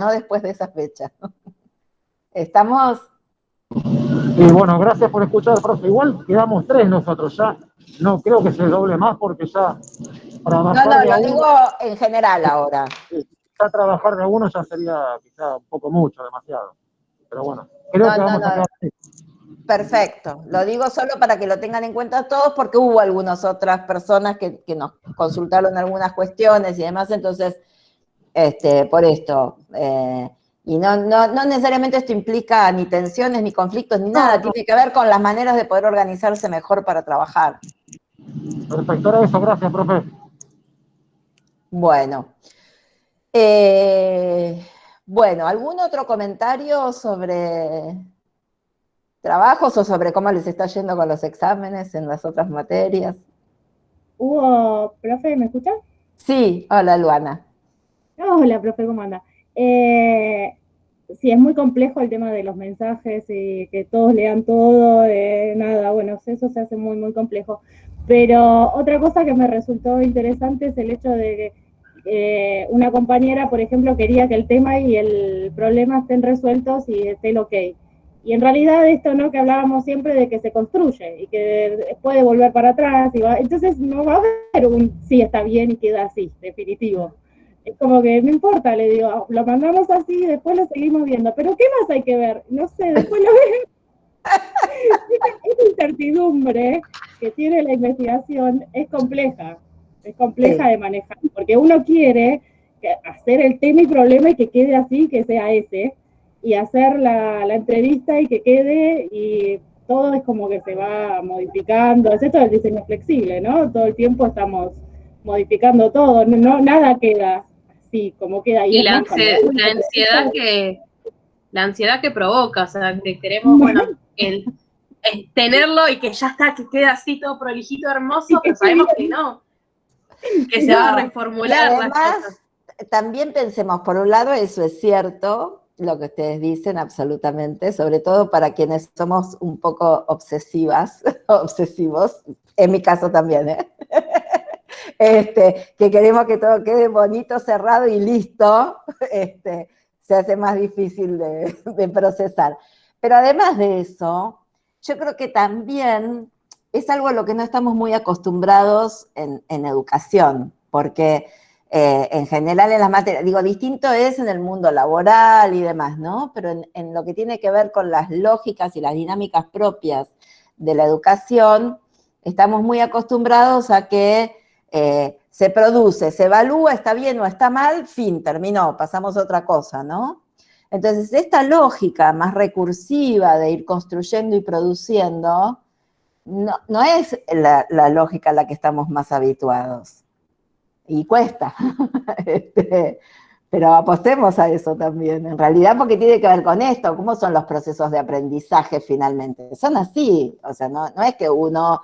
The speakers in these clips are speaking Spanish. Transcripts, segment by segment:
no después de esa fecha. ¿Estamos? Y bueno, gracias por escuchar, profe. Igual quedamos 3 nosotros ya. No creo que se doble más porque ya para No, bajar no, de a lo uno, digo en general ahora. ya trabajar de a uno ya sería quizá un poco mucho, demasiado. Pero bueno, creo No, que no, vamos a no. quedar así. Perfecto. Lo digo solo para que lo tengan en cuenta todos, porque hubo algunas otras personas que nos consultaron algunas cuestiones y demás, entonces, por esto. Y no necesariamente esto implica ni tensiones, ni conflictos, ni nada. No, no, Tiene que ver con las maneras de poder organizarse mejor para trabajar. perfecto, era eso, gracias, profe. Bueno. Bueno, ¿algún otro comentario sobre trabajos o sobre cómo les está yendo con los exámenes en las otras materias? Hugo, profe, ¿me escuchas? Sí, hola Luana. Hola, profe, ¿cómo anda? Sí, es muy complejo el tema de los mensajes y que todos lean todo, nada, bueno, eso se hace muy, muy complejo. Pero otra cosa que me resultó interesante es el hecho de que una compañera, por ejemplo, quería que el tema y el problema estén resueltos y esté el ok. Y en realidad esto, ¿no? Que hablábamos siempre de que se construye y que puede volver para atrás. Entonces no va a haber un sí está bien y queda así, definitivo. Es como que no importa, le digo, lo mandamos así y después lo seguimos viendo. Pero ¿qué más hay que ver? No sé, después lo ven. Esa incertidumbre que tiene la investigación es compleja Sí. de manejar, porque uno quiere hacer el tema y problema y que quede así, que sea ese, y hacer la entrevista y que quede, y todo es como que se va modificando. Es esto del diseño flexible, ¿no? Todo el tiempo estamos modificando todo, nada queda así como queda. Y es más, la ansiedad que provoca, o sea, que queremos, bueno, tenerlo y que ya está, que quede así todo prolijito, hermoso, pero sabemos que no, que se va a reformular las cosas. También pensemos, por un lado, eso es cierto, lo que ustedes dicen absolutamente, sobre todo para quienes somos un poco obsesivas, obsesivos, en mi caso también, que queremos que todo quede bonito, cerrado y listo, se hace más difícil de procesar. Pero además de eso, yo creo que también es algo a lo que no estamos muy acostumbrados en educación, porque en general en las materias, digo, distinto es en el mundo laboral y demás, ¿no? Pero en lo que tiene que ver con las lógicas y las dinámicas propias de la educación, estamos muy acostumbrados a que se produce, se evalúa, está bien o está mal, fin, terminó, pasamos a otra cosa, ¿no? Entonces, esta lógica más recursiva de ir construyendo y produciendo, no es la lógica a la que estamos más habituados. Y cuesta. Pero apostemos a eso también, en realidad, porque tiene que ver con esto, cómo son los procesos de aprendizaje finalmente. Son así, o sea, no es que uno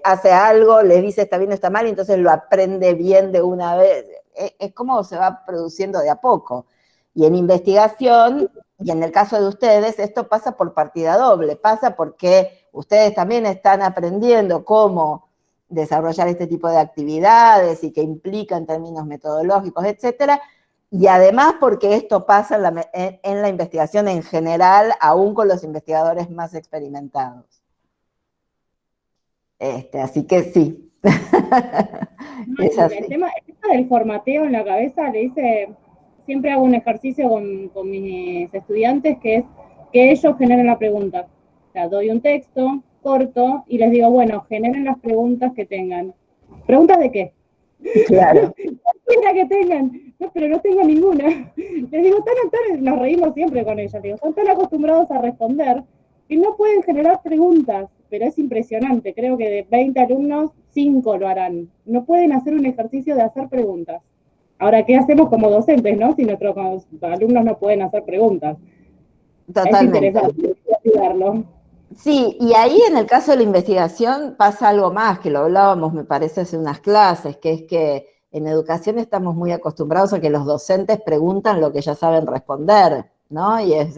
hace algo, le dice está bien o está mal, y entonces lo aprende bien de una vez. Es como se va produciendo de a poco. Y en investigación, y en el caso de ustedes, esto pasa por partida doble, pasa porque ustedes también están aprendiendo cómo desarrollar este tipo de actividades y que implica en términos metodológicos, etcétera, y además porque esto pasa en la investigación en general, aún con los investigadores más experimentados. Así que sí. Es así. El tema del formateo en la cabeza, le dice, siempre hago un ejercicio con mis estudiantes que es que ellos generen la pregunta. O sea, doy un texto corto y les digo, bueno, generen las preguntas que tengan. ¿Preguntas de qué? Claro. Cualquiera que tengan. No, pero no tengo ninguna. Les digo, nos reímos siempre con ellos. Digo, están tan acostumbrados a responder que no pueden generar preguntas, pero es impresionante. Creo que de 20 alumnos, 5 lo harán. No pueden hacer un ejercicio de hacer preguntas. Ahora, ¿qué hacemos como docentes, no? Si nuestros alumnos no pueden hacer preguntas. Totalmente. Es interesante ayudarlo. Sí, y ahí en el caso de la investigación pasa algo más, que lo hablábamos, me parece, hace unas clases, que es que en educación estamos muy acostumbrados a que los docentes preguntan lo que ya saben responder, ¿no? Y es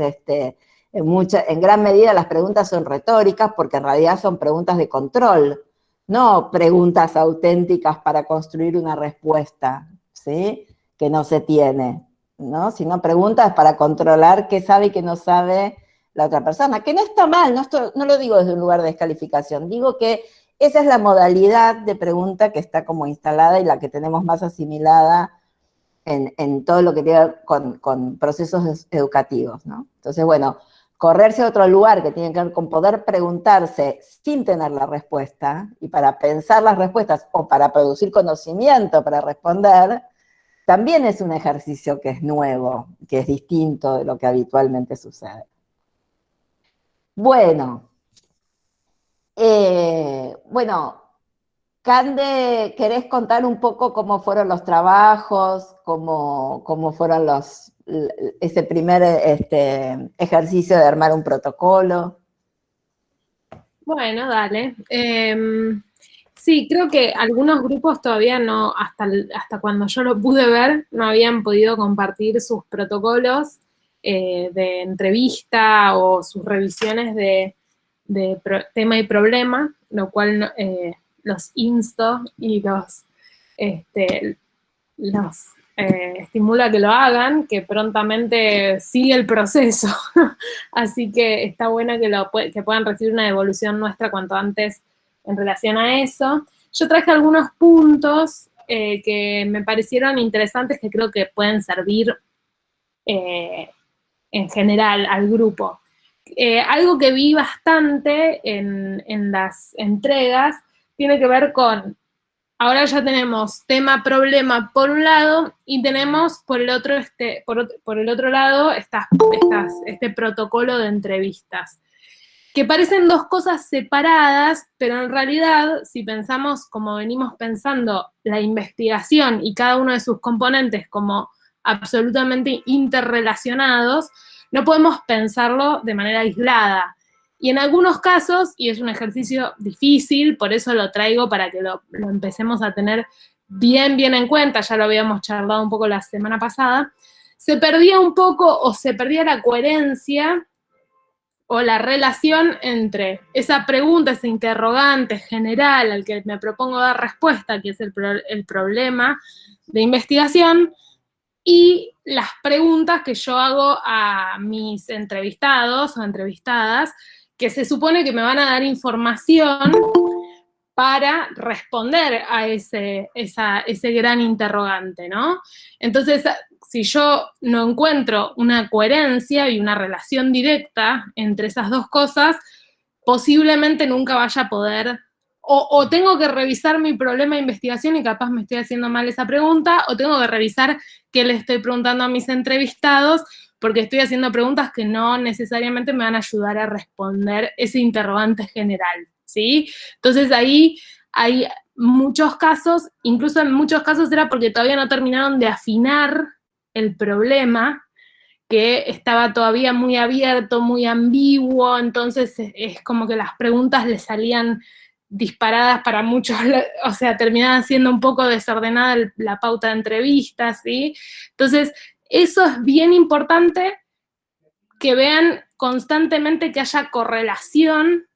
en gran medida las preguntas son retóricas porque en realidad son preguntas de control, no preguntas auténticas para construir una respuesta, ¿sí? Que no se tiene. ¿no? Sino preguntas para controlar qué sabe y qué no sabe la otra persona, que no está mal, no lo digo desde un lugar de descalificación, digo que esa es la modalidad de pregunta que está como instalada y la que tenemos más asimilada en todo lo que tiene que ver con procesos educativos, ¿no? Entonces, bueno, correrse a otro lugar que tiene que ver con poder preguntarse sin tener la respuesta, y para pensar las respuestas o para producir conocimiento para responder, también es un ejercicio que es nuevo, que es distinto de lo que habitualmente sucede. Bueno, Cande, ¿querés contar un poco cómo fueron los trabajos, cómo fueron ese primer ejercicio de armar un protocolo? Bueno, dale. Sí, creo que algunos grupos todavía no, hasta cuando yo lo pude ver, no habían podido compartir sus protocolos de entrevista o sus revisiones de tema y problema, lo cual los insto y los estimula a que lo hagan, que prontamente sigue el proceso. Así que está bueno que puedan recibir una devolución nuestra cuanto antes en relación a eso. Yo traje algunos puntos que me parecieron interesantes, que creo que pueden servir en general al grupo. Algo que vi bastante en las entregas tiene que ver con, ahora ya tenemos tema, problema por un lado, y tenemos por el otro, por el otro lado este protocolo de entrevistas, que parecen dos cosas separadas, pero en realidad, si pensamos como venimos pensando la investigación y cada uno de sus componentes como absolutamente interrelacionados, no podemos pensarlo de manera aislada. Y en algunos casos, y es un ejercicio difícil, por eso lo traigo para que lo empecemos a tener bien en cuenta, ya lo habíamos charlado un poco la semana pasada, se perdía un poco o se perdía la coherencia o la relación entre esa pregunta, ese interrogante general al que me propongo dar respuesta, que es el problema de investigación, y las preguntas que yo hago a mis entrevistados o entrevistadas, que se supone que me van a dar información para responder a ese gran interrogante, ¿no? Entonces, si yo no encuentro una coherencia y una relación directa entre esas dos cosas, posiblemente nunca vaya a poder, o tengo que revisar mi problema de investigación y capaz me estoy haciendo mal esa pregunta, o tengo que revisar qué le estoy preguntando a mis entrevistados, porque estoy haciendo preguntas que no necesariamente me van a ayudar a responder ese interrogante general, ¿sí? Entonces ahí hay muchos casos, incluso en muchos casos era porque todavía no terminaron de afinar el problema, que estaba todavía muy abierto, muy ambiguo, entonces es como que las preguntas le salían disparadas para muchos, o sea, terminaban siendo un poco desordenada la pauta de entrevistas, ¿sí? Entonces, eso es bien importante, que vean constantemente que haya correlación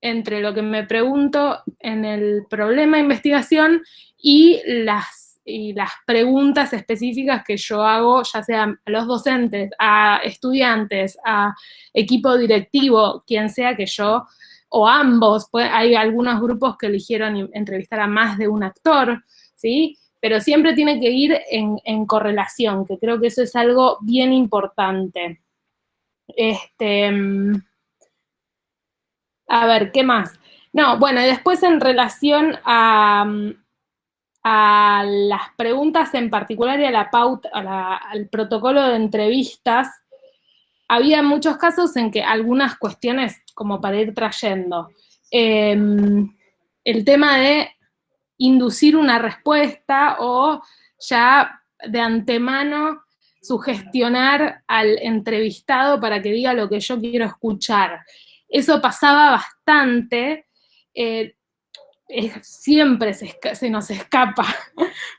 entre lo que me pregunto en el problema de investigación y las preguntas específicas que yo hago, ya sea a los docentes, a estudiantes, a equipo directivo, quien sea que yo, o ambos, hay algunos grupos que eligieron entrevistar a más de un actor, ¿sí? Pero siempre tiene que ir en correlación, que creo que eso es algo bien importante. A ver, ¿qué más? No, bueno, y después en relación a las preguntas en particular y a la pauta, al protocolo de entrevistas, había muchos casos en que algunas cuestiones, como para ir trayendo, el tema de inducir una respuesta o ya de antemano sugestionar al entrevistado para que diga lo que yo quiero escuchar. Eso pasaba bastante, siempre se nos escapa,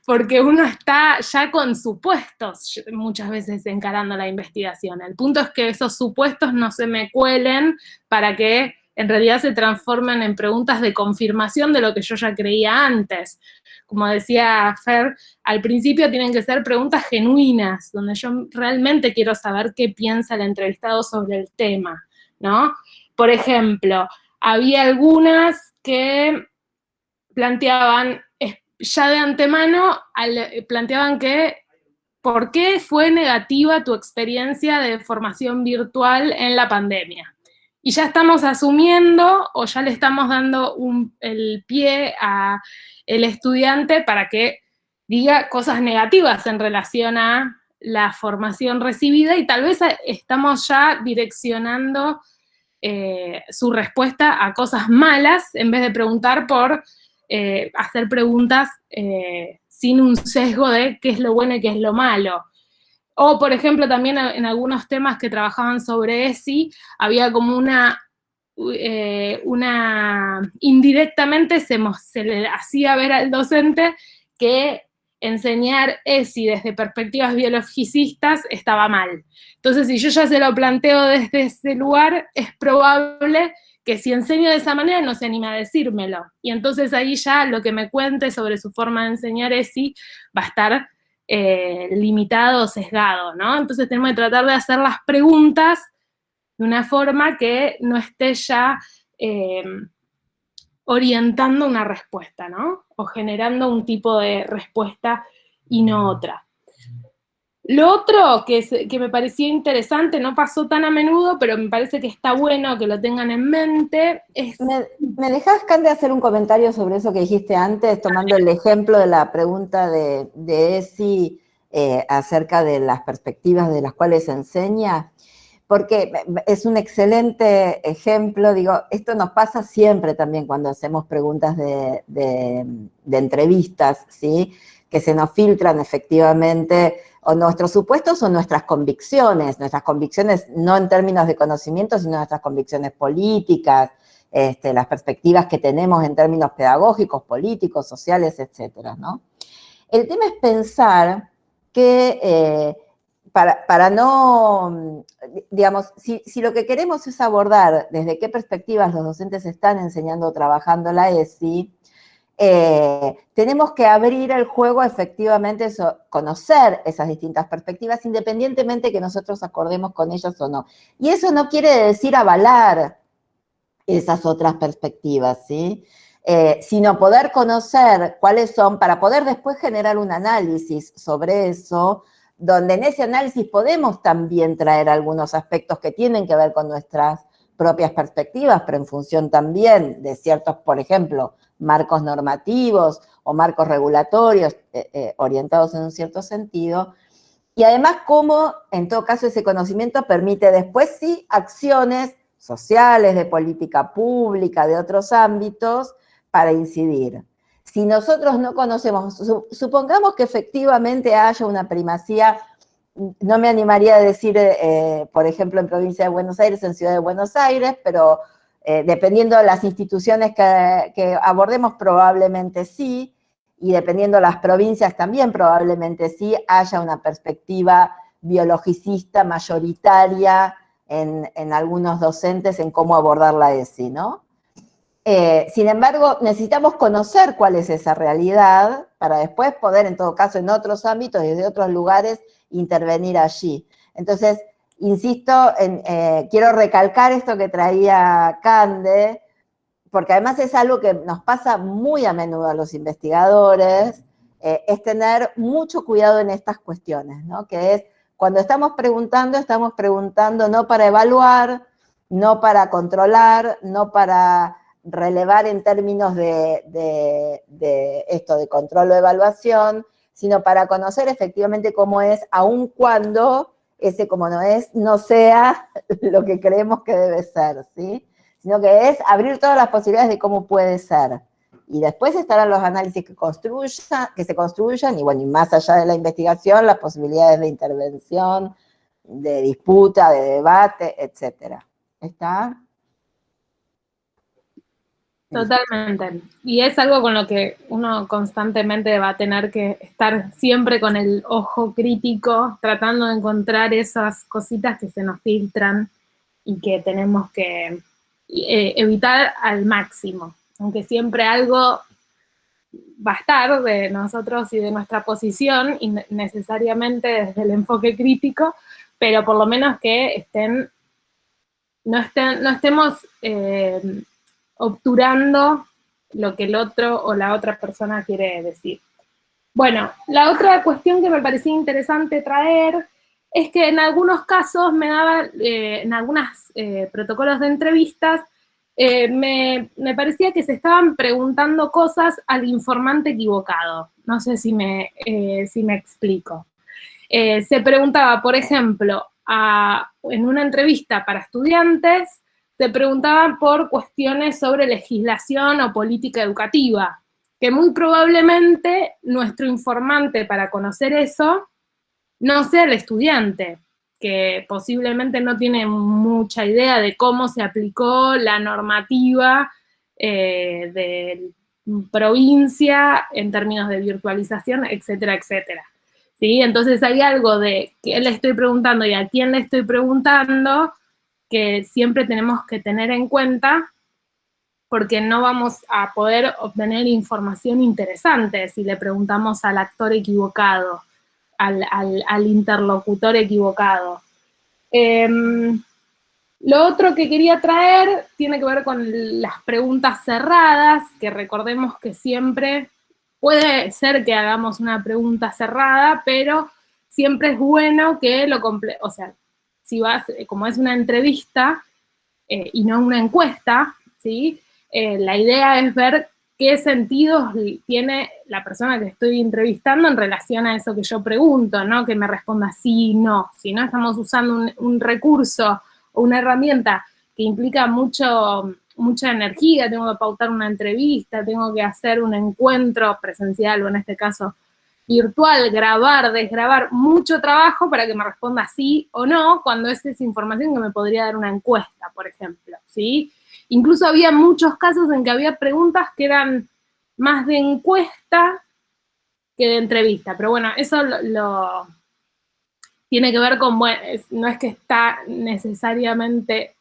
porque uno está ya con supuestos muchas veces encarando la investigación. El punto es que esos supuestos no se me cuelen para que en realidad se transformen en preguntas de confirmación de lo que yo ya creía antes. Como decía Fer, al principio tienen que ser preguntas genuinas, donde yo realmente quiero saber qué piensa el entrevistado sobre el tema, ¿no? Por ejemplo, había algunas que planteaban, ya de antemano, planteaban que ¿por qué fue negativa tu experiencia de formación virtual en la pandemia? Y ya estamos asumiendo o ya le estamos dando el pie al estudiante para que diga cosas negativas en relación a la formación recibida y tal vez estamos ya direccionando su respuesta a cosas malas en vez de preguntar por hacer preguntas sin un sesgo de qué es lo bueno y qué es lo malo. O, por ejemplo, también en algunos temas que trabajaban sobre ESI, había como indirectamente se le hacía ver al docente que enseñar ESI desde perspectivas biologicistas estaba mal. Entonces, si yo ya se lo planteo desde ese lugar, es probable que si enseño de esa manera no se anima a decírmelo. Y entonces ahí ya lo que me cuente sobre su forma de enseñar ESI va a estar limitado o sesgado, ¿no? Entonces tenemos que tratar de hacer las preguntas de una forma que no esté ya orientando una respuesta, ¿no? O generando un tipo de respuesta y no otra. Lo otro que me parecía interesante, no pasó tan a menudo, pero me parece que está bueno que lo tengan en mente, es... ¿Me dejás, Cande, hacer un comentario sobre eso que dijiste antes, tomando el ejemplo de la pregunta de ESI acerca de las perspectivas de las cuales enseña? Porque es un excelente ejemplo, digo, esto nos pasa siempre también cuando hacemos preguntas de entrevistas, ¿sí? Que se nos filtran efectivamente o nuestros supuestos o nuestras convicciones no en términos de conocimiento, sino nuestras convicciones políticas, las perspectivas que tenemos en términos pedagógicos, políticos, sociales, etcétera, ¿no? El tema es pensar que para no, digamos, si lo que queremos es abordar desde qué perspectivas los docentes están enseñando o trabajando la ESI, tenemos que abrir el juego efectivamente, conocer esas distintas perspectivas, independientemente que nosotros acordemos con ellas o no. Y eso no quiere decir avalar esas otras perspectivas, ¿sí? Sino poder conocer cuáles son, para poder después generar un análisis sobre eso, donde en ese análisis podemos también traer algunos aspectos que tienen que ver con nuestras propias perspectivas, pero en función también de ciertos, por ejemplo, marcos normativos o marcos regulatorios orientados en un cierto sentido, y además cómo, en todo caso, ese conocimiento permite después sí acciones sociales, de política pública, de otros ámbitos, para incidir. Si nosotros no conocemos, supongamos que efectivamente haya una primacía, no me animaría a decir, por ejemplo, en provincia de Buenos Aires, en Ciudad de Buenos Aires, pero dependiendo de las instituciones que abordemos, probablemente sí, y dependiendo de las provincias también probablemente sí, haya una perspectiva biologicista mayoritaria en algunos docentes en cómo abordar la ESI, ¿no? Sin embargo, necesitamos conocer cuál es esa realidad para después poder, en todo caso, en otros ámbitos y desde otros lugares, intervenir allí. Entonces, insisto, quiero recalcar esto que traía Cande, porque además es algo que nos pasa muy a menudo a los investigadores, es tener mucho cuidado en estas cuestiones, ¿no? Que es, cuando estamos preguntando no para evaluar, no para controlar, no para relevar en términos de esto, de control o evaluación, sino para conocer efectivamente cómo es, aun cuando ese como no es, no sea lo que creemos que debe ser, ¿sí? Sino que es abrir todas las posibilidades de cómo puede ser. Y después estarán los análisis que se construyan, y bueno, y más allá de la investigación, las posibilidades de intervención, de disputa, de debate, etcétera. ¿Está? Totalmente. Y es algo con lo que uno constantemente va a tener que estar siempre con el ojo crítico, tratando de encontrar esas cositas que se nos filtran y que tenemos que evitar al máximo, aunque siempre algo va a estar de nosotros y de nuestra posición, y necesariamente desde el enfoque crítico, pero por lo menos que no estemos obturando lo que el otro o la otra persona quiere decir. Bueno, la otra cuestión que me parecía interesante traer es que en algunos casos me daba, en algunos protocolos de entrevistas, me parecía que se estaban preguntando cosas al informante equivocado. No sé si me explico. Se preguntaba, por ejemplo, en una entrevista para estudiantes, se preguntaban por cuestiones sobre legislación o política educativa, que muy probablemente nuestro informante para conocer eso no sea el estudiante, que posiblemente no tiene mucha idea de cómo se aplicó la normativa de provincia en términos de virtualización, etcétera, etcétera. ¿Sí? Entonces hay algo de qué le estoy preguntando y a quién le estoy preguntando que siempre tenemos que tener en cuenta, porque no vamos a poder obtener información interesante si le preguntamos al actor equivocado, al interlocutor equivocado. Lo otro que quería traer tiene que ver con las preguntas cerradas, que recordemos que siempre puede ser que hagamos una pregunta cerrada, pero siempre es bueno que o sea, si vas, como es una entrevista y no una encuesta, ¿sí? La idea es ver qué sentidos tiene la persona que estoy entrevistando en relación a eso que yo pregunto, ¿no? Que me responda sí, no. Si no, estamos usando un recurso o una herramienta que implica mucha energía, tengo que pautar una entrevista, tengo que hacer un encuentro presencial, o en este caso virtual, grabar, desgrabar, mucho trabajo para que me responda sí o no, cuando esa es información que me podría dar una encuesta, por ejemplo, ¿sí? Incluso había muchos casos en que había preguntas que eran más de encuesta que de entrevista, pero bueno, eso lo tiene que ver con, bueno, no es que está necesariamente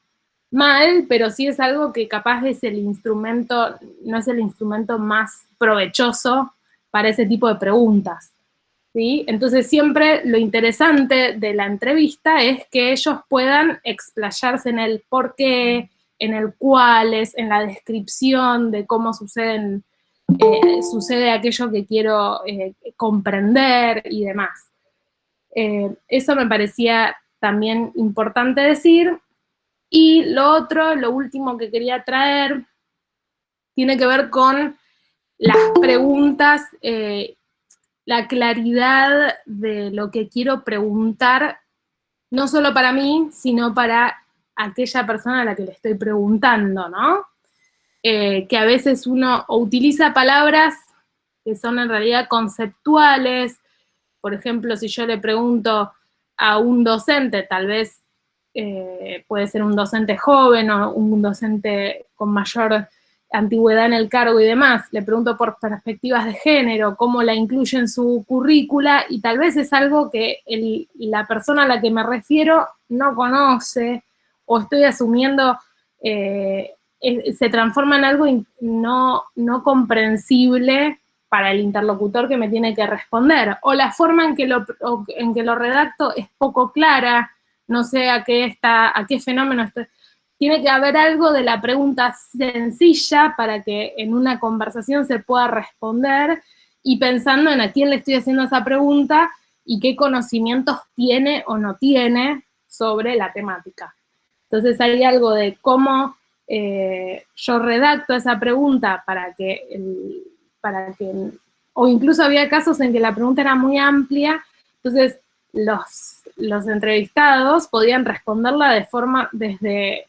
mal, pero sí es algo que capaz es el instrumento, no es el instrumento más provechoso para ese tipo de preguntas, ¿sí? Entonces siempre lo interesante de la entrevista es que ellos puedan explayarse en el por qué, en el cuáles, en la descripción de cómo sucede aquello que quiero comprender y demás. Eso me parecía también importante decir. Y lo último que quería traer, tiene que ver con las preguntas, la claridad de lo que quiero preguntar, no solo para mí, sino para aquella persona a la que le estoy preguntando, ¿no? Que a veces uno utiliza palabras que son en realidad conceptuales. Por ejemplo, si yo le pregunto a un docente, tal vez puede ser un docente joven o un docente con mayor antigüedad en el cargo y demás, le pregunto por perspectivas de género, cómo la incluye en su currícula, y tal vez es algo que la persona a la que me refiero no conoce, o estoy asumiendo, se transforma en algo no comprensible para el interlocutor que me tiene que responder, o la forma en que lo redacto es poco clara, no sé a qué fenómeno estoy. Tiene que haber algo de la pregunta sencilla para que en una conversación se pueda responder, y pensando en a quién le estoy haciendo esa pregunta y qué conocimientos tiene o no tiene sobre la temática. Entonces hay algo de cómo yo redacto esa pregunta para que, o incluso había casos en que la pregunta era muy amplia, entonces los entrevistados podían responderla desde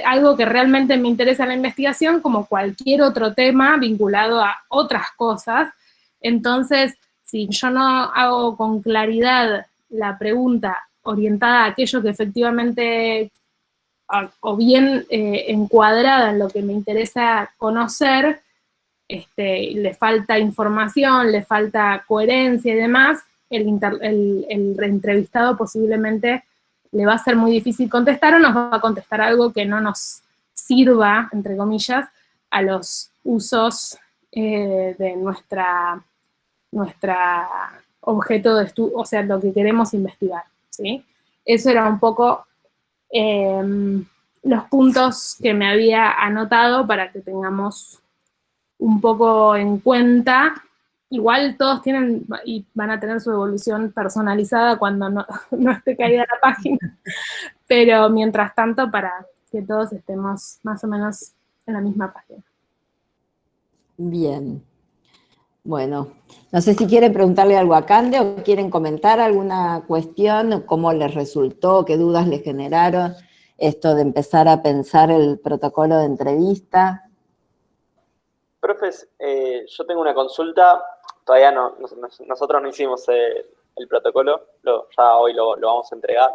algo que realmente me interesa en la investigación, como cualquier otro tema vinculado a otras cosas. Entonces, si yo no hago con claridad la pregunta orientada a aquello que efectivamente, o bien encuadrada en lo que me interesa conocer, le falta información, le falta coherencia y demás, el entrevistado posiblemente le va a ser muy difícil contestar o nos va a contestar algo que no nos sirva, entre comillas, a los usos de nuestra objeto de estudio, o sea, lo que queremos investigar, ¿sí? Eso era un poco los puntos que me había anotado para que tengamos un poco en cuenta. Igual todos tienen y van a tener su evolución personalizada cuando no esté caída la página, pero mientras tanto para que todos estemos más o menos en la misma página. Bien. Bueno, no sé si quieren preguntarle algo a Cande o quieren comentar alguna cuestión, cómo les resultó, qué dudas les generaron esto de empezar a pensar el protocolo de entrevista. Profes, yo tengo una consulta, todavía nosotros no hicimos el protocolo, ya hoy lo vamos a entregar,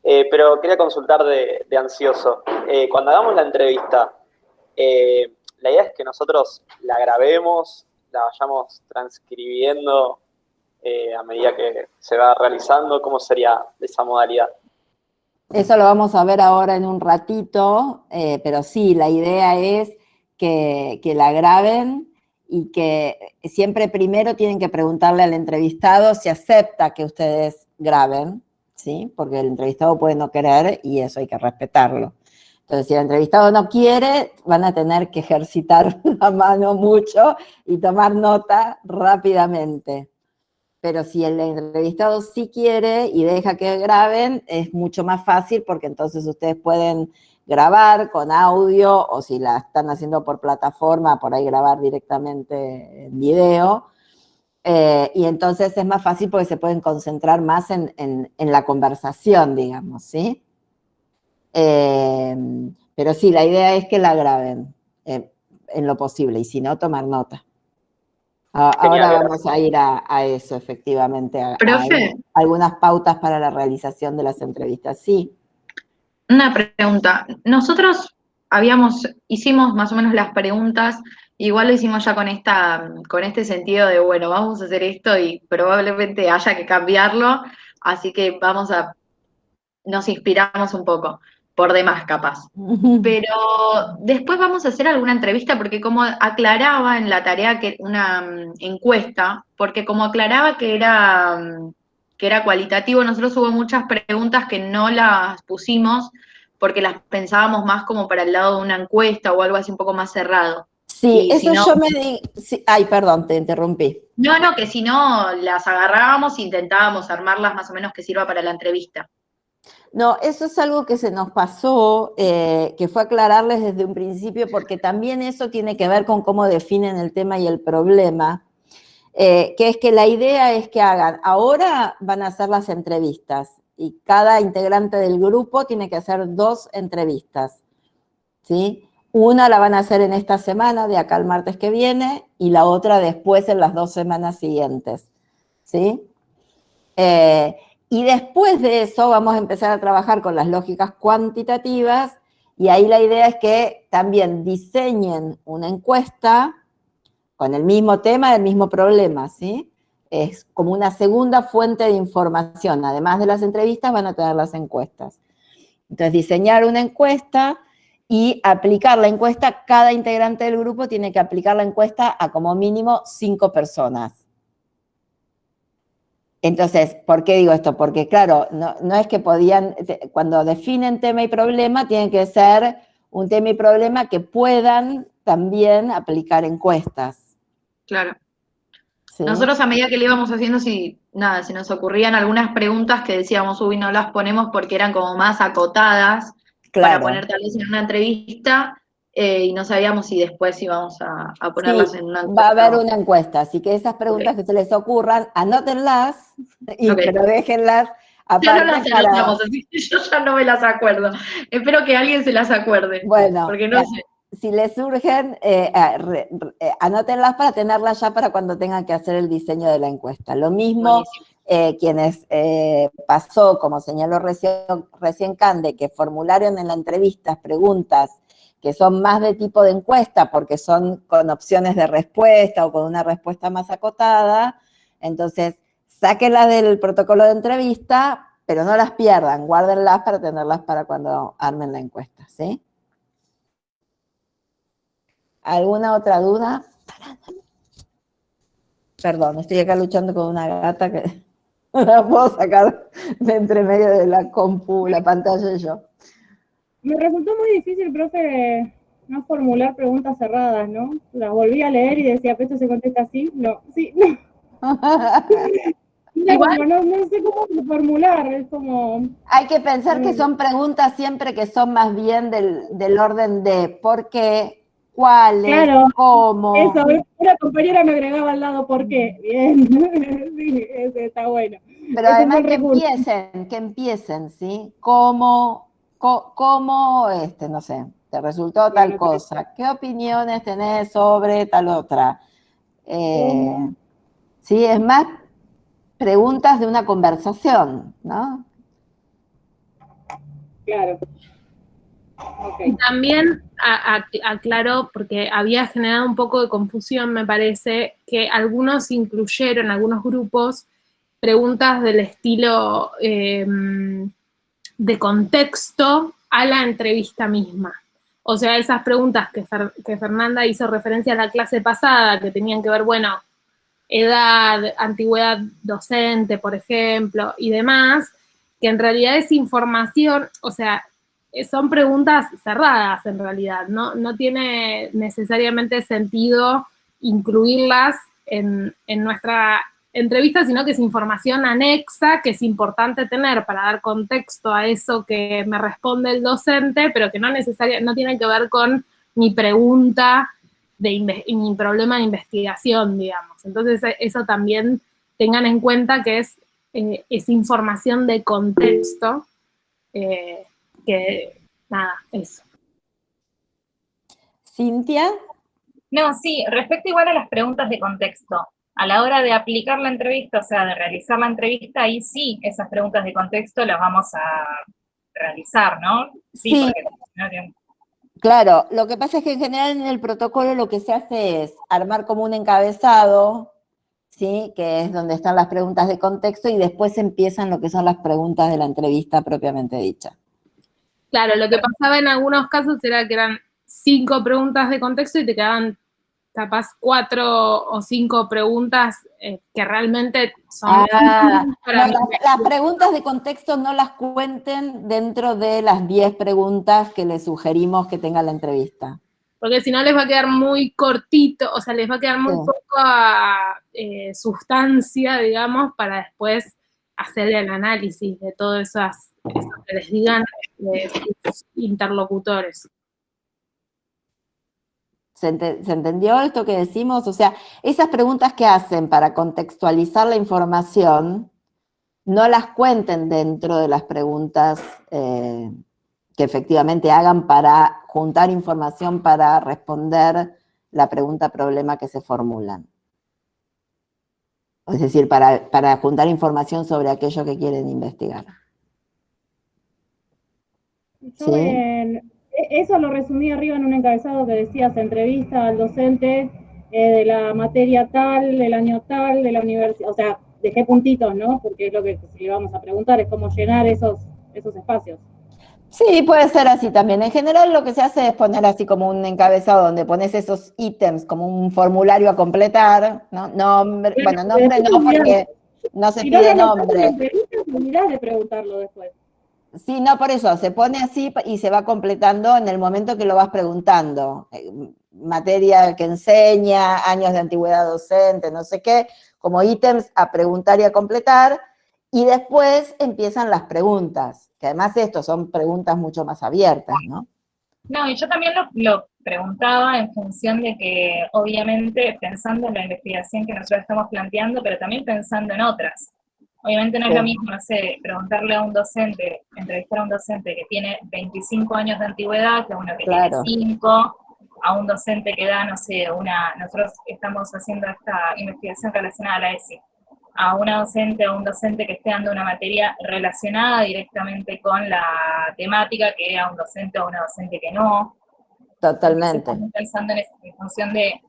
pero quería consultar de ansioso. Cuando hagamos la entrevista, la idea es que nosotros la grabemos, la vayamos transcribiendo a medida que se va realizando. ¿Cómo sería esa modalidad? Eso lo vamos a ver ahora en un ratito, pero sí, la idea es que la graben y que siempre primero tienen que preguntarle al entrevistado si acepta que ustedes graben, ¿sí? Porque el entrevistado puede no querer y eso hay que respetarlo. Entonces, si el entrevistado no quiere, van a tener que ejercitar la mano mucho y tomar nota rápidamente. Pero si el entrevistado sí quiere y deja que graben, es mucho más fácil porque entonces ustedes pueden grabar con audio o si la están haciendo por plataforma, por ahí grabar directamente en video. Y entonces es más fácil porque se pueden concentrar más en la conversación, digamos, ¿sí? Pero sí, la idea es que la graben en lo posible y si no, tomar nota. Ahora vamos a ir a eso, efectivamente, a algunas pautas para la realización de las entrevistas. Sí. Una pregunta. Nosotros hicimos más o menos las preguntas, igual lo hicimos ya con este sentido de, bueno, vamos a hacer esto y probablemente haya que cambiarlo, así que nos inspiramos un poco, por demás capaz. Pero después vamos a hacer alguna entrevista, porque como aclaraba en la tarea que una encuesta, porque como aclaraba que era cualitativo, nosotros hubo muchas preguntas que no las pusimos porque las pensábamos más como para el lado de una encuesta o algo así un poco más cerrado. Sí, eso yo me di... Sí, ay, perdón, te interrumpí. No, que si no las agarrábamos e intentábamos armarlas más o menos que sirva para la entrevista. No, eso es algo que se nos pasó, que fue aclararles desde un principio, porque también eso tiene que ver con cómo definen el tema y el problema, que es que la idea es que ahora van a hacer las entrevistas, y cada integrante del grupo tiene que hacer 2 entrevistas, ¿sí? Una la van a hacer en esta semana, de acá al martes que viene, y la otra después en las 2 semanas siguientes, ¿sí? Y después de eso vamos a empezar a trabajar con las lógicas cuantitativas y ahí la idea es que también diseñen una encuesta con el mismo tema, el mismo problema, ¿sí? Es como una segunda fuente de información. Además de las entrevistas van a tener las encuestas. Entonces, diseñar una encuesta y aplicar la encuesta, cada integrante del grupo tiene que aplicar la encuesta a como mínimo 5 personas. Entonces, ¿por qué digo esto? Porque, claro, no es que cuando definen tema y problema, tiene que ser un tema y problema que puedan también aplicar encuestas. Claro. ¿Sí? Nosotros a medida que le íbamos haciendo, se nos ocurrían algunas preguntas que decíamos, uy, no las ponemos porque eran como más acotadas, claro, para poner tal vez en una entrevista, y no sabíamos si después íbamos a ponerlas en una encuesta. Va a haber una encuesta, así que esas preguntas que se les ocurran, anótenlas, pero déjenlas aparte. Ya no las anotamos, así que yo ya no me las acuerdo. Espero que alguien se las acuerde. Bueno, porque no sé. Si les surgen, anótenlas para tenerlas ya para cuando tengan que hacer el diseño de la encuesta. Lo mismo quienes pasó, como señaló recién Cande, que formularon en la entrevista preguntas que son más de tipo de encuesta, porque son con opciones de respuesta o con una respuesta más acotada, entonces sáquenlas del protocolo de entrevista pero no las pierdan, guárdenlas para tenerlas para cuando armen la encuesta, ¿sí? ¿Alguna otra duda? Perdón, estoy acá luchando con una gata que no la puedo sacar de entre medio de la compu, la pantalla y yo. Me resultó muy difícil, profe, no formular preguntas cerradas, ¿no? Las volví a leer y decía, ¿esto se contesta así? No, sí, no. Igual, Como, no sé cómo formular, es como... Hay que pensar que son preguntas siempre que son más bien del orden de por qué, cuáles, Claro, cómo. eso, una compañera me agregaba al lado, ¿por qué? Bien, sí, ese está bueno. Pero Es un además buen recurso. que empiecen, ¿sí? ¿Cómo, no sé, te resultó tal Bueno, cosa? ¿Qué opiniones tenés sobre tal otra? Sí, es más preguntas de una conversación, ¿no? claro. y Ok. también aclaro, porque había generado un poco de confusión, me parece, que algunos incluyeron, algunos grupos, preguntas del estilo de contexto a la entrevista misma. O sea, esas preguntas que Fernanda hizo referencia a la clase pasada, que tenían que ver, bueno, edad, antigüedad docente, por ejemplo, y demás, que en realidad es información, o sea, son preguntas cerradas en realidad, no tiene necesariamente sentido incluirlas en nuestra entrevista, sino que es información anexa que es importante tener para dar contexto a eso que me responde el docente, pero que no tiene que ver con mi pregunta mi problema de investigación, digamos. Entonces, eso también tengan en cuenta que es información de contexto, que nada, eso. Cintia. No, sí, respecto igual a las preguntas de contexto. A la hora de aplicar la entrevista, o sea, de realizar la entrevista, ahí sí, esas preguntas de contexto las vamos a realizar, ¿no? Sí, Sí, porque... claro, lo que pasa es que en general en el protocolo lo que se hace es armar como un encabezado, ¿sí? Que es donde están las preguntas de contexto y después empiezan lo que son las preguntas de la entrevista propiamente dicha. Claro, lo que pasaba en algunos casos era que eran 5 preguntas de contexto y te quedaban capaz 4 o 5 preguntas que realmente son para no, las preguntas de contexto no las cuenten dentro de las 10 preguntas que les sugerimos que tenga la entrevista. Porque si no les va a quedar muy cortito, o sea, les va a quedar muy poca sustancia, digamos, para después hacer el análisis de todo eso que les digan sus interlocutores. ¿Se entendió esto que decimos? O sea, esas preguntas que hacen para contextualizar la información, no las cuenten dentro de las preguntas que efectivamente hagan para juntar información para responder la pregunta problema que se formulan. Es decir, para juntar información sobre aquello que quieren investigar. Yo eso lo resumí arriba en un encabezado que decía, se entrevista al docente de la materia tal, del año tal, de la universidad, o sea, dejé puntitos, ¿no? Porque es lo que le vamos a preguntar, es cómo llenar esos espacios. Sí, puede ser así también. En general lo que se hace es poner así como un encabezado donde pones esos ítems como un formulario a completar, ¿no? Nombre, bueno, nombre no, porque no se pide nombre. Olvidás de preguntarlo después. Sí, no, por eso, se pone así y se va completando en el momento que lo vas preguntando. Materia que enseña, años de antigüedad docente, no sé qué, como ítems a preguntar y a completar, y después empiezan las preguntas, que además estos son preguntas mucho más abiertas, ¿no? No, y yo también lo preguntaba en función de que, obviamente, pensando en la investigación que nosotros estamos planteando, pero también pensando en otras. Obviamente no es lo mismo, no sé, preguntarle a un docente, entrevistar a un docente que tiene 25 años de antigüedad que uno que tiene 5, a un docente que da, no sé, nosotros estamos haciendo esta investigación relacionada a la ESI, a una docente o un docente que esté dando una materia relacionada directamente con la temática que a un docente o una docente que no. Totalmente. Entonces, pensando en función de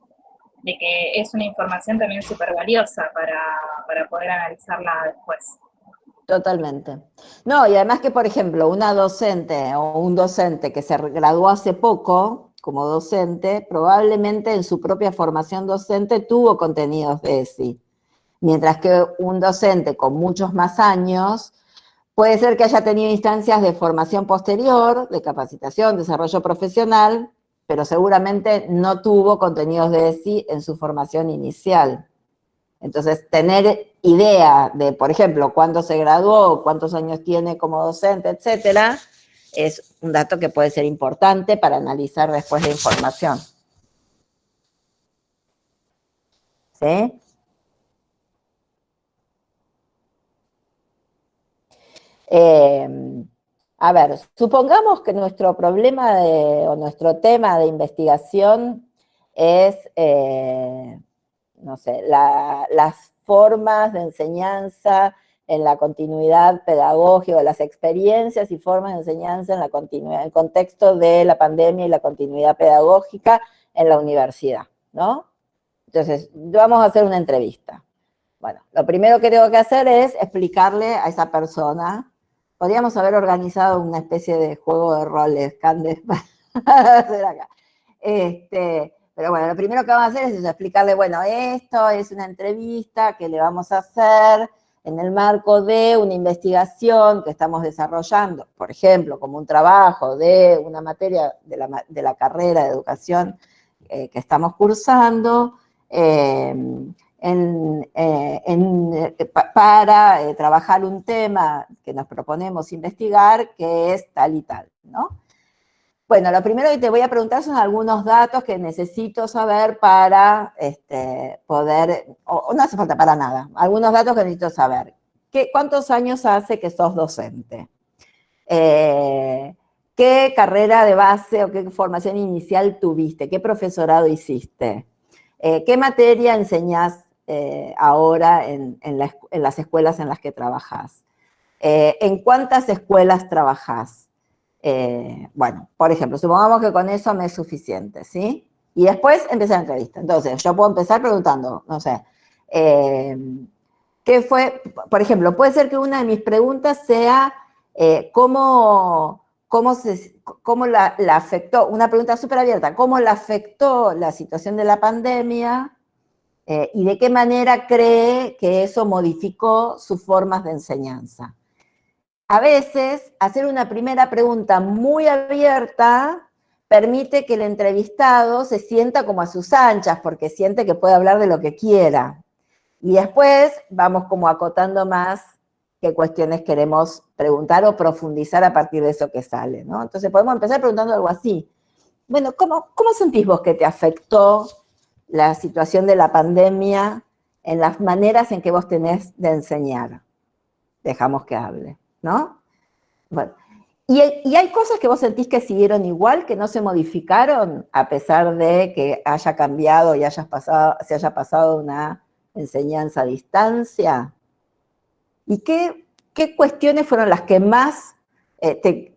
que es una información también súper valiosa para poder analizarla después. Totalmente. No, y además que, por ejemplo, una docente o un docente que se graduó hace poco como docente, probablemente en su propia formación docente tuvo contenidos de ESI. Mientras que un docente con muchos más años puede ser que haya tenido instancias de formación posterior, de capacitación, desarrollo profesional, pero seguramente no tuvo contenidos de ESI en su formación inicial. Entonces, tener idea de, por ejemplo, cuándo se graduó, cuántos años tiene como docente, etcétera, es un dato que puede ser importante para analizar después la información. ¿Sí? A ver, supongamos que nuestro problema o nuestro tema de investigación es, no sé, las formas de enseñanza en la continuidad pedagógica, las experiencias y formas de enseñanza en la continuidad, en el contexto de la pandemia y la continuidad pedagógica en la universidad, ¿no? Entonces, vamos a hacer una entrevista. Bueno, lo primero que tengo que hacer es explicarle a esa persona. Podríamos haber organizado una especie de juego de roles, Candes, para hacer acá. Pero bueno, lo primero que vamos a hacer es explicarle, bueno, esto es una entrevista que le vamos a hacer en el marco de una investigación que estamos desarrollando, por ejemplo, como un trabajo de una materia de la carrera de educación que estamos cursando, para trabajar un tema que nos proponemos investigar, que es tal y tal, ¿no? Bueno, lo primero que te voy a preguntar son algunos datos que necesito saber para poder, o no hace falta para nada, algunos datos que necesito saber. ¿Cuántos años hace que sos docente? ¿Qué carrera de base o qué formación inicial tuviste? ¿Qué profesorado hiciste? ¿Qué materia enseñás ahora en las escuelas en las que trabajás? ¿En cuántas escuelas trabajás? Bueno, por ejemplo, supongamos que con eso me es suficiente, ¿sí? Y después empieza la entrevista. Entonces, yo puedo empezar preguntando, no sé, ¿qué fue? Por ejemplo, puede ser que una de mis preguntas sea ¿cómo la afectó? Una pregunta súper abierta, ¿cómo la afectó la situación de la pandemia y de qué manera cree que eso modificó sus formas de enseñanza? A veces, hacer una primera pregunta muy abierta permite que el entrevistado se sienta como a sus anchas, porque siente que puede hablar de lo que quiera. Y después vamos como acotando más qué cuestiones queremos preguntar o profundizar a partir de eso que sale, ¿no? Entonces podemos empezar preguntando algo así. Bueno, ¿cómo sentís vos que te afectó la situación de la pandemia en las maneras en que vos tenés de enseñar? Dejamos que hable, ¿no? Bueno, ¿y hay cosas que vos sentís que siguieron igual, que no se modificaron, a pesar de que haya cambiado y se haya pasado una enseñanza a distancia? ¿Y qué cuestiones fueron las que más te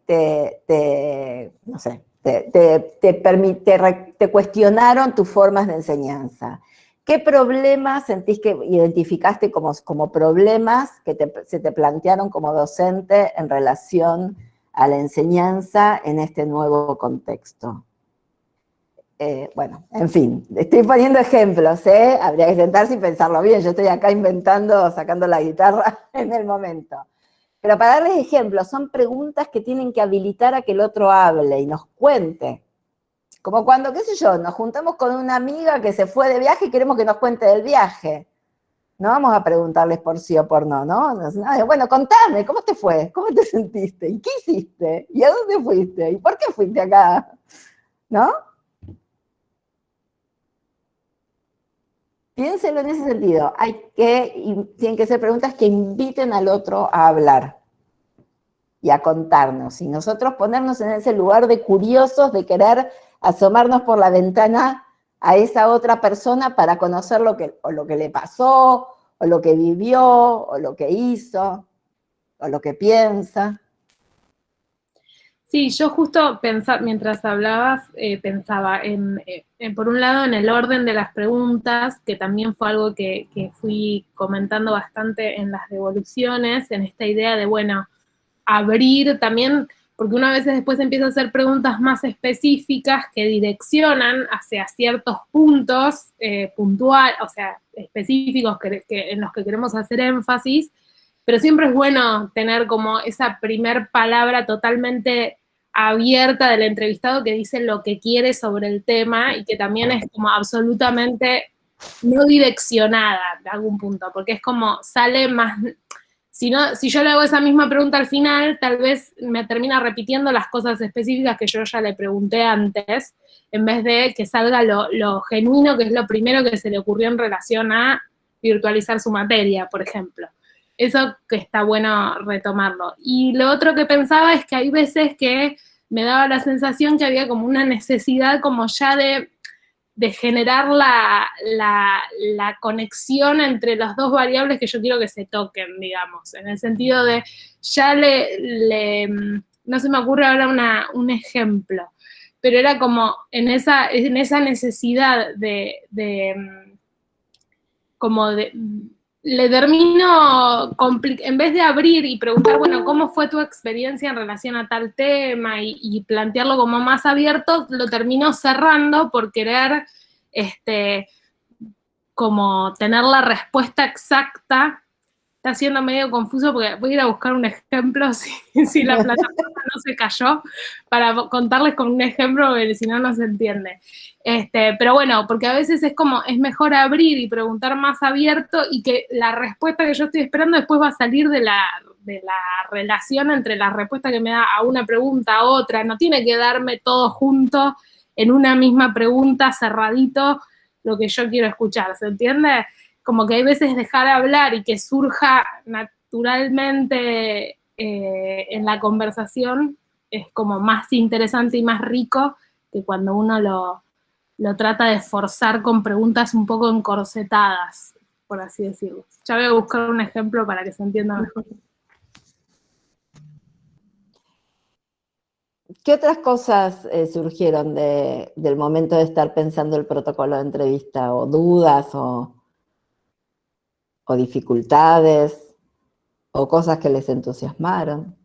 cuestionaron tus formas de enseñanza? ¿Qué problemas sentís que identificaste como problemas que se te plantearon como docente en relación a la enseñanza en este nuevo contexto? Bueno, en fin, estoy poniendo ejemplos, ¿eh? Habría que sentarse y pensarlo bien. Yo estoy acá inventando, sacando la guitarra en el momento. Pero para darles ejemplos, son preguntas que tienen que habilitar a que el otro hable y nos cuente. Como cuando, qué sé yo, nos juntamos con una amiga que se fue de viaje y queremos que nos cuente del viaje. No vamos a preguntarles por sí o por no, ¿no? Bueno, contame, ¿cómo te fue? ¿Cómo te sentiste? ¿Y qué hiciste? ¿Y a dónde fuiste? ¿Y por qué fuiste acá? ¿No? Piénselo en ese sentido. Tienen que ser preguntas que inviten al otro a hablar y a contarnos. Y nosotros ponernos en ese lugar de curiosos, de querer asomarnos por la ventana a esa otra persona para conocer lo que le pasó, o lo que vivió, o lo que hizo, o lo que piensa. Sí, yo justo mientras hablabas, pensaba por un lado en el orden de las preguntas, que también fue algo que fui comentando bastante en las devoluciones, en esta idea de, bueno, abrir también, porque una vez después empieza a hacer preguntas más específicas que direccionan hacia ciertos puntos puntuales, o sea, específicos en los que queremos hacer énfasis, pero siempre es bueno tener como esa primer palabra totalmente abierta del entrevistado que dice lo que quiere sobre el tema y que también es como absolutamente no direccionada de algún punto, porque es como sale más, si yo le hago esa misma pregunta al final, tal vez me termina repitiendo las cosas específicas que yo ya le pregunté antes, en vez de que salga lo genuino, que es lo primero que se le ocurrió en relación a virtualizar su materia, por ejemplo. Eso que está bueno retomarlo. Y lo otro que pensaba es que hay veces que me daba la sensación que había como una necesidad como ya de generar la conexión entre las dos variables que yo quiero que se toquen, digamos, en el sentido de ya no se me ocurre ahora un ejemplo, pero era como en esa necesidad le termino, en vez de abrir y preguntar, bueno, ¿cómo fue tu experiencia en relación a tal tema? Y plantearlo como más abierto, lo termino cerrando por querer, como tener la respuesta exacta. Está siendo medio confuso porque voy a ir a buscar un ejemplo si la plataforma no se cayó, para contarles con un ejemplo, porque si no, no se entiende. Pero bueno, porque a veces es mejor abrir y preguntar más abierto y que la respuesta que yo estoy esperando después va a salir de la relación entre la respuesta que me da a una pregunta a otra. No tiene que darme todo junto en una misma pregunta, cerradito, lo que yo quiero escuchar, ¿se entiende? Como que hay veces dejar hablar y que surja naturalmente en la conversación es como más interesante y más rico que cuando uno lo trata de forzar con preguntas un poco encorsetadas, por así decirlo. Ya voy a buscar un ejemplo para que se entienda mejor. ¿Qué otras cosas surgieron del momento de estar pensando el protocolo de entrevista? ¿O dudas o dificultades? ¿O cosas que les entusiasmaron?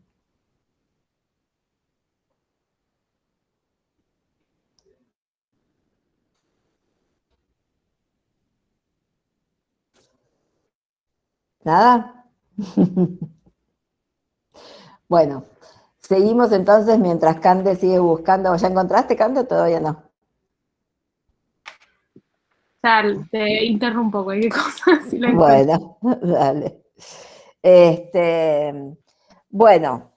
¿Nada? Bueno, seguimos entonces mientras Cande sigue buscando. ¿Ya encontraste, Cande, o todavía no? Ya, te interrumpo cualquier cosa. Si la bueno, dale. Bueno,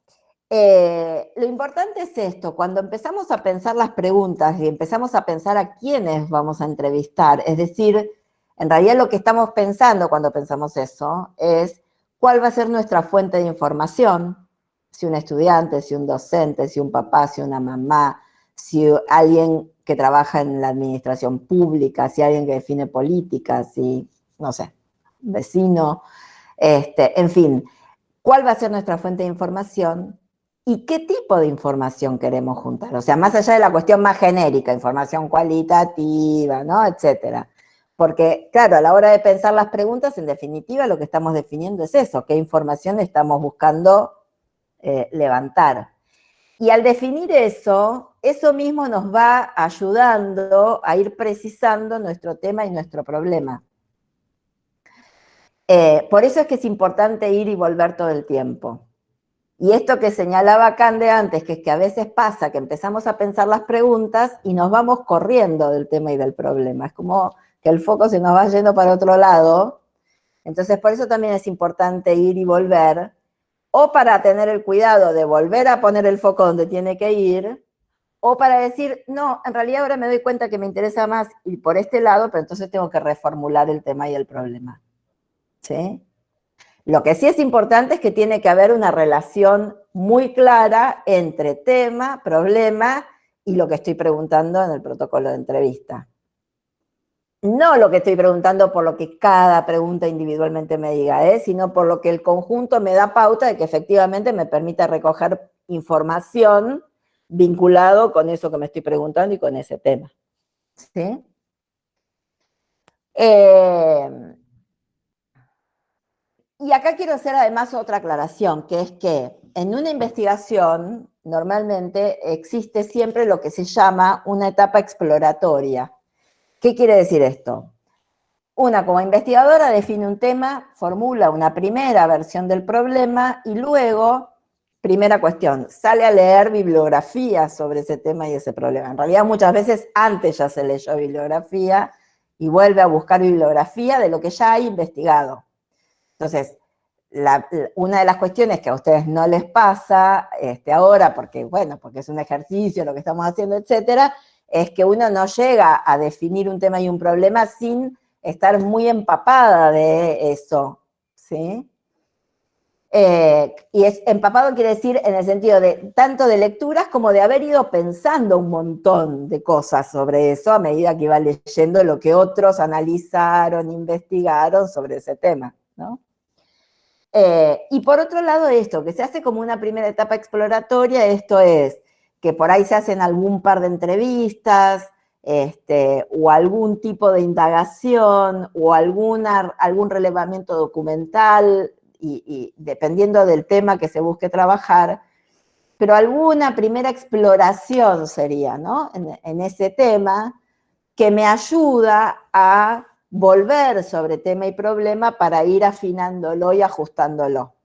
lo importante es esto, cuando empezamos a pensar las preguntas y empezamos a pensar a quiénes vamos a entrevistar, es decir, en realidad lo que estamos pensando cuando pensamos eso es cuál va a ser nuestra fuente de información, si un estudiante, si un docente, si un papá, si una mamá, si alguien que trabaja en la administración pública, si alguien que define políticas, si, no sé, un vecino, en fin, ¿cuál va a ser nuestra fuente de información? ¿Y qué tipo de información queremos juntar? O sea, más allá de la cuestión más genérica, información cualitativa, ¿no? Etcétera. Porque, claro, a la hora de pensar las preguntas, en definitiva, lo que estamos definiendo es eso, qué información estamos buscando levantar. Y al definir eso mismo nos va ayudando a ir precisando nuestro tema y nuestro problema. Por eso es que es importante ir y volver todo el tiempo. Y esto que señalaba Cande antes, que es que a veces pasa que empezamos a pensar las preguntas y nos vamos corriendo del tema y del problema. Es como que el foco se nos va yendo para otro lado. Entonces, por eso también es importante ir y volver, o para tener el cuidado de volver a poner el foco donde tiene que ir, o para decir, no, en realidad ahora me doy cuenta que me interesa más ir por este lado, pero entonces tengo que reformular el tema y el problema. ¿Sí? Lo que sí es importante es que tiene que haber una relación muy clara entre tema, problema y lo que estoy preguntando en el protocolo de entrevista. No lo que estoy preguntando por lo que cada pregunta individualmente me diga, sino por lo que el conjunto me da pauta de que efectivamente me permita recoger información vinculado con eso que me estoy preguntando y con ese tema. ¿Sí? Y acá quiero hacer además otra aclaración, que es que en una investigación normalmente existe siempre lo que se llama una etapa exploratoria. ¿Qué quiere decir esto? Una, como investigadora, define un tema, formula una primera versión del problema y luego, primera cuestión, sale a leer bibliografía sobre ese tema y ese problema. En realidad muchas veces antes ya se leyó bibliografía y vuelve a buscar bibliografía de lo que ya hay investigado. Entonces, una de las cuestiones que a ustedes no les pasa ahora, porque es un ejercicio lo que estamos haciendo, etcétera, es que uno no llega a definir un tema y un problema sin estar muy empapada de eso, ¿sí? Y empapado quiere decir en el sentido de tanto de lecturas como de haber ido pensando un montón de cosas sobre eso a medida que iba leyendo lo que otros analizaron, investigaron sobre ese tema, ¿no? Y por otro lado esto, que se hace como una primera etapa exploratoria, esto es que por ahí se hacen algún par de entrevistas, o algún tipo de indagación, o algún relevamiento documental, y dependiendo del tema que se busque trabajar, pero alguna primera exploración sería, ¿no? En ese tema, que me ayuda a volver sobre tema y problema para ir afinándolo y ajustándolo.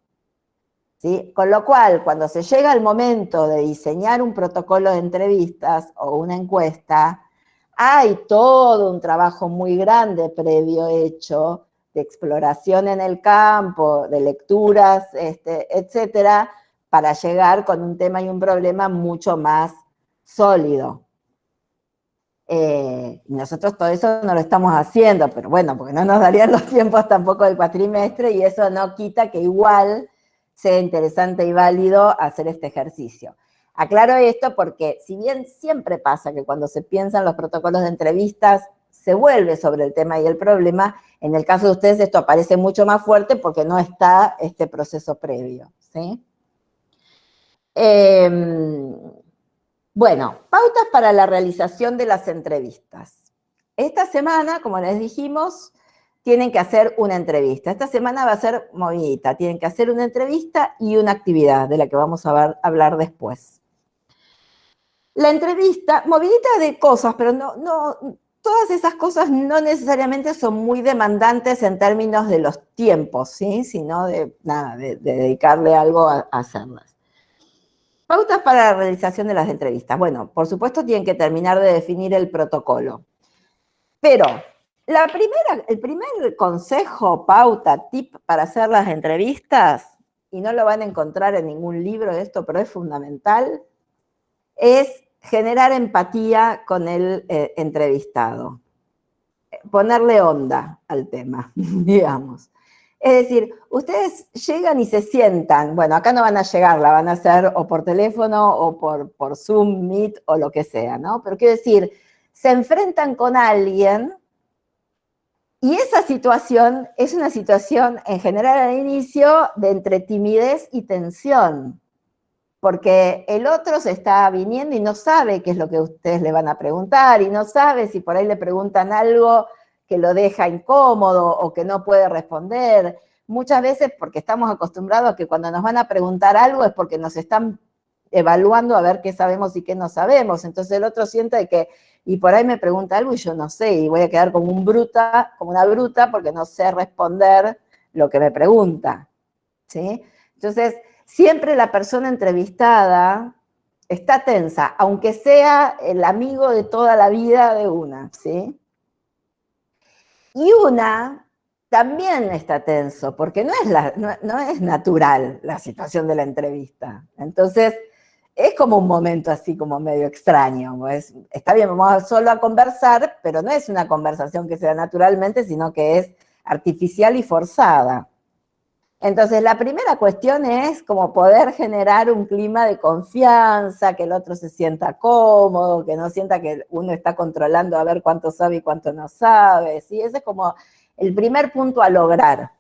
¿Sí? Con lo cual, cuando se llega el momento de diseñar un protocolo de entrevistas o una encuesta, hay todo un trabajo muy grande previo hecho de exploración en el campo, de lecturas, etcétera, para llegar con un tema y un problema mucho más sólido. Nosotros todo eso no lo estamos haciendo, pero bueno, porque no nos darían los tiempos tampoco del cuatrimestre y eso no quita que igual sea interesante y válido hacer este ejercicio. Aclaro esto porque si bien siempre pasa que cuando se piensan los protocolos de entrevistas se vuelve sobre el tema y el problema, en el caso de ustedes esto aparece mucho más fuerte porque no está este proceso previo, ¿sí? Bueno, pautas para la realización de las entrevistas. Esta semana, como les dijimos, tienen que hacer una entrevista. Esta semana va a ser movidita. Tienen que hacer una entrevista y una actividad, de la que vamos a hablar después. La entrevista, movidita de cosas, pero todas esas cosas no necesariamente son muy demandantes en términos de los tiempos, ¿sí? Sino de dedicarle algo a hacerlas. Pautas para la realización de las entrevistas. Bueno, por supuesto tienen que terminar de definir el protocolo. Pero el primer consejo, pauta, tip para hacer las entrevistas, y no lo van a encontrar en ningún libro de esto, pero es fundamental, es generar empatía con el entrevistado. Ponerle onda al tema, digamos. Es decir, ustedes llegan y se sientan, bueno, acá no van a llegar, la van a hacer o por teléfono o por Zoom, Meet o lo que sea, ¿no? Pero quiero decir, se enfrentan con alguien y esa situación es una situación en general al inicio de entre timidez y tensión, porque el otro se está viniendo y no sabe qué es lo que ustedes le van a preguntar y no sabe si por ahí le preguntan algo que lo deja incómodo o que no puede responder. Muchas veces porque estamos acostumbrados a que cuando nos van a preguntar algo es porque nos están evaluando a ver qué sabemos y qué no sabemos. Entonces el otro siente que, y por ahí me pregunta algo y yo no sé, y voy a quedar como una bruta porque no sé responder lo que me pregunta, ¿sí? Entonces, siempre la persona entrevistada está tensa, aunque sea el amigo de toda la vida de una, ¿sí? Y una también está tenso, porque no es natural la situación de la entrevista. Entonces, es como un momento así como medio extraño. Está bien, vamos solo a conversar, pero no es una conversación que sea naturalmente, sino que es artificial y forzada. Entonces, la primera cuestión es como poder generar un clima de confianza, que el otro se sienta cómodo, que no sienta que uno está controlando a ver cuánto sabe y cuánto no sabe, ¿sí? Ese es como el primer punto a lograr.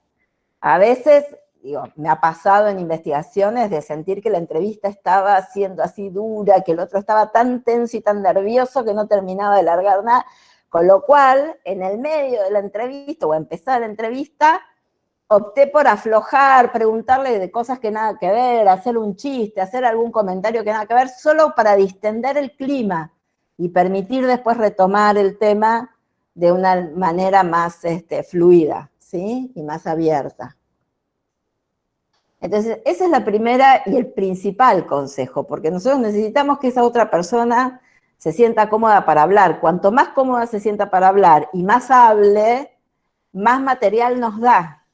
A veces, digo, me ha pasado en investigaciones de sentir que la entrevista estaba siendo así dura, que el otro estaba tan tenso y tan nervioso que no terminaba de largar nada, con lo cual, en el medio de la entrevista, o a empezar la entrevista, opté por aflojar, preguntarle de cosas que nada que ver, hacer un chiste, hacer algún comentario que nada que ver, solo para distender el clima y permitir después retomar el tema de una manera más fluida, ¿sí? Y más abierta. Entonces, esa es la primera y el principal consejo, porque nosotros necesitamos que esa otra persona se sienta cómoda para hablar. Cuanto más cómoda se sienta para hablar y más hable, más material nos da.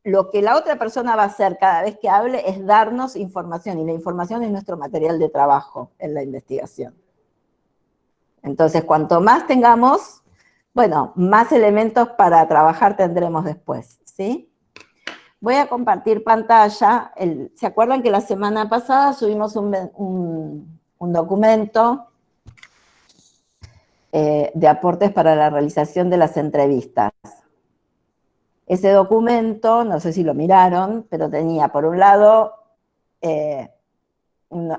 Lo que la otra persona va a hacer cada vez que hable es darnos información, y la información es nuestro material de trabajo en la investigación. Entonces, cuanto más tengamos, bueno, más elementos para trabajar tendremos después, ¿sí? Voy a compartir pantalla. ¿Se acuerdan que la semana pasada subimos un documento de aportes para la realización de las entrevistas? Ese documento, no sé si lo miraron, pero tenía por un lado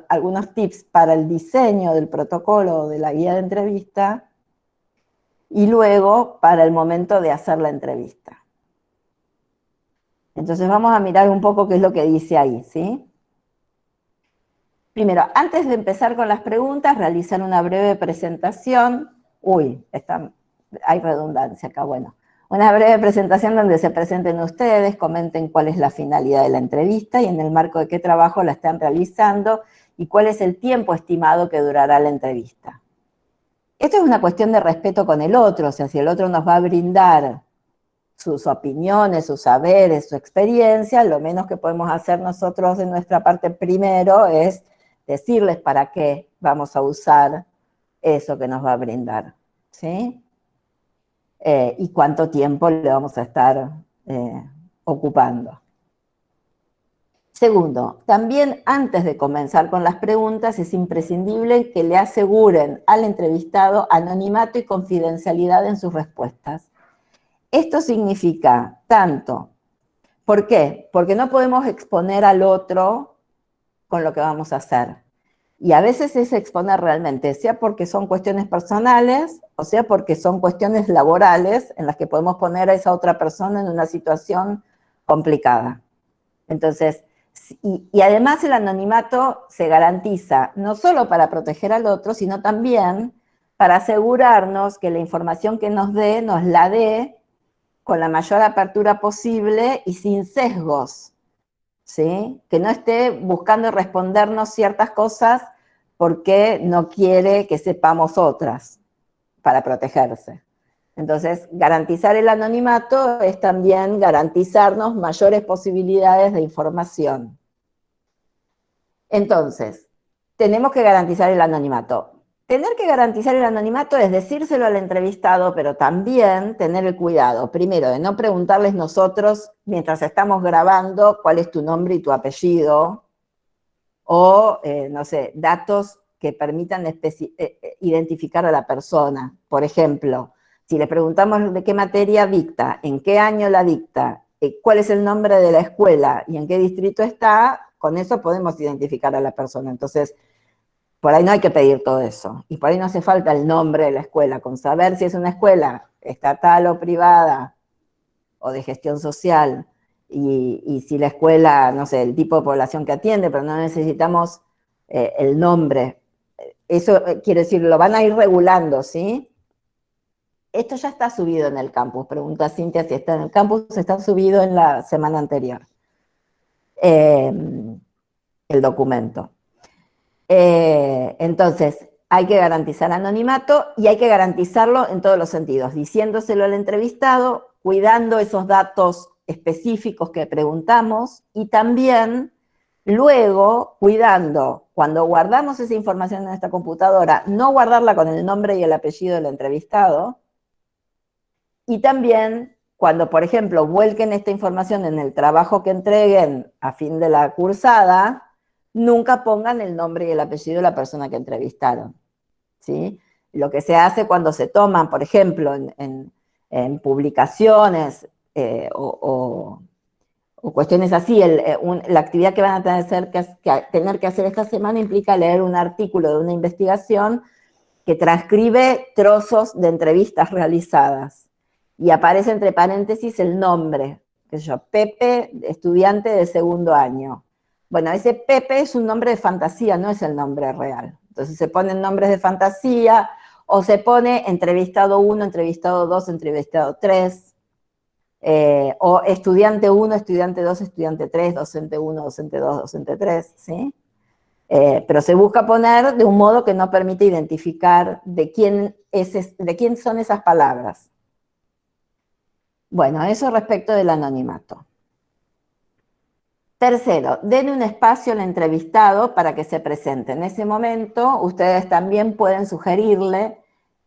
algunos tips para el diseño del protocolo de la guía de entrevista y luego para el momento de hacer la entrevista. Entonces vamos a mirar un poco qué es lo que dice ahí, ¿sí? Primero, antes de empezar con las preguntas, realizar una breve presentación. Hay redundancia acá, bueno. Una breve presentación donde se presenten ustedes, comenten cuál es la finalidad de la entrevista y en el marco de qué trabajo la están realizando y cuál es el tiempo estimado que durará la entrevista. Esto es una cuestión de respeto con el otro, o sea, si el otro nos va a brindar sus opiniones, sus saberes, su experiencia, lo menos que podemos hacer nosotros de nuestra parte primero es decirles para qué vamos a usar eso que nos va a brindar, ¿sí? Y cuánto tiempo le vamos a estar ocupando. Segundo, también antes de comenzar con las preguntas es imprescindible que le aseguren al entrevistado anonimato y confidencialidad en sus respuestas. Esto significa tanto, ¿por qué? Porque no podemos exponer al otro con lo que vamos a hacer. Y a veces es exponer realmente, sea porque son cuestiones personales, o sea porque son cuestiones laborales en las que podemos poner a esa otra persona en una situación complicada. Entonces, y además el anonimato se garantiza no solo para proteger al otro, sino también para asegurarnos que la información que nos la dé con la mayor apertura posible y sin sesgos, ¿sí? Que no esté buscando respondernos ciertas cosas porque no quiere que sepamos otras para protegerse. Entonces, garantizar el anonimato es también garantizarnos mayores posibilidades de información. Entonces, tenemos que garantizar el anonimato. Tener que garantizar el anonimato es decírselo al entrevistado, pero también tener el cuidado, primero, de no preguntarles nosotros, mientras estamos grabando, cuál es tu nombre y tu apellido, o, no sé, datos que permitan identificar a la persona. Por ejemplo, si le preguntamos de qué materia dicta, en qué año la dicta, cuál es el nombre de la escuela y en qué distrito está, con eso podemos identificar a la persona. Entonces, por ahí no hay que pedir todo eso. Y por ahí no hace falta el nombre de la escuela. Con saber si es una escuela estatal o privada, o de gestión social, y si la escuela, no sé, el tipo de población que atiende, pero no necesitamos el nombre. Eso quiere decir, lo van a ir regulando, ¿sí? Esto ya está subido en el campus. Pregunta Cintia si está en el campus. Está subido en la semana anterior. El documento. Entonces, hay que garantizar anonimato y hay que garantizarlo en todos los sentidos, diciéndoselo al entrevistado, cuidando esos datos específicos que preguntamos y también luego cuidando, cuando guardamos esa información en nuestra computadora, no guardarla con el nombre y el apellido del entrevistado y también cuando, por ejemplo, vuelquen esta información en el trabajo que entreguen a fin de la cursada, nunca pongan el nombre y el apellido de la persona que entrevistaron, ¿sí? Lo que se hace cuando se toman, por ejemplo, en publicaciones o o cuestiones así. La actividad que van a tener que hacer esta semana implica leer un artículo de una investigación que transcribe trozos de entrevistas realizadas. Y aparece entre paréntesis el nombre, qué sé yo, Pepe, estudiante de segundo año. Bueno, ese Pepe es un nombre de fantasía, no es el nombre real. Entonces se ponen nombres de fantasía, o se pone entrevistado 1, entrevistado 2, entrevistado 3, o estudiante 1, estudiante 2, estudiante 3, docente 1, docente 2, docente 3, ¿sí? Pero se busca poner de un modo que no permite identificar de quién son esas palabras. Bueno, eso respecto del anonimato. Tercero, den un espacio al entrevistado para que se presente. En ese momento, ustedes también pueden sugerirle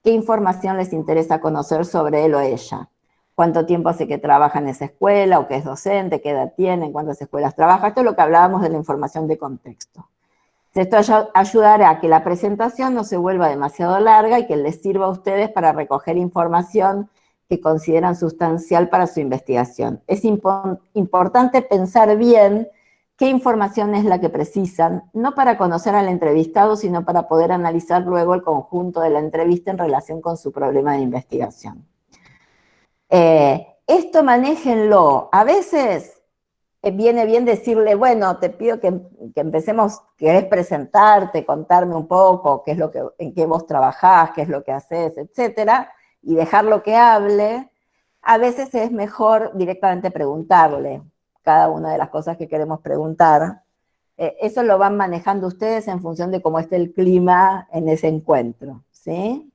qué información les interesa conocer sobre él o ella. Cuánto tiempo hace que trabaja en esa escuela, o que es docente, qué edad tiene, en cuántas escuelas trabaja. Esto es lo que hablábamos de la información de contexto. Esto ayudará a que la presentación no se vuelva demasiado larga y que les sirva a ustedes para recoger información que consideran sustancial para su investigación. Es importante pensar bien qué información es la que precisan, no para conocer al entrevistado, sino para poder analizar luego el conjunto de la entrevista en relación con su problema de investigación. Esto manéjenlo. A veces viene bien decirle, bueno, te pido que empecemos, querés presentarte, contarme un poco qué es en qué vos trabajás, qué es lo que haces, etcétera, y dejarlo que hable. A veces es mejor directamente preguntarle cada una de las cosas que queremos preguntar. Eso lo van manejando ustedes en función de cómo esté el clima en ese encuentro, ¿sí?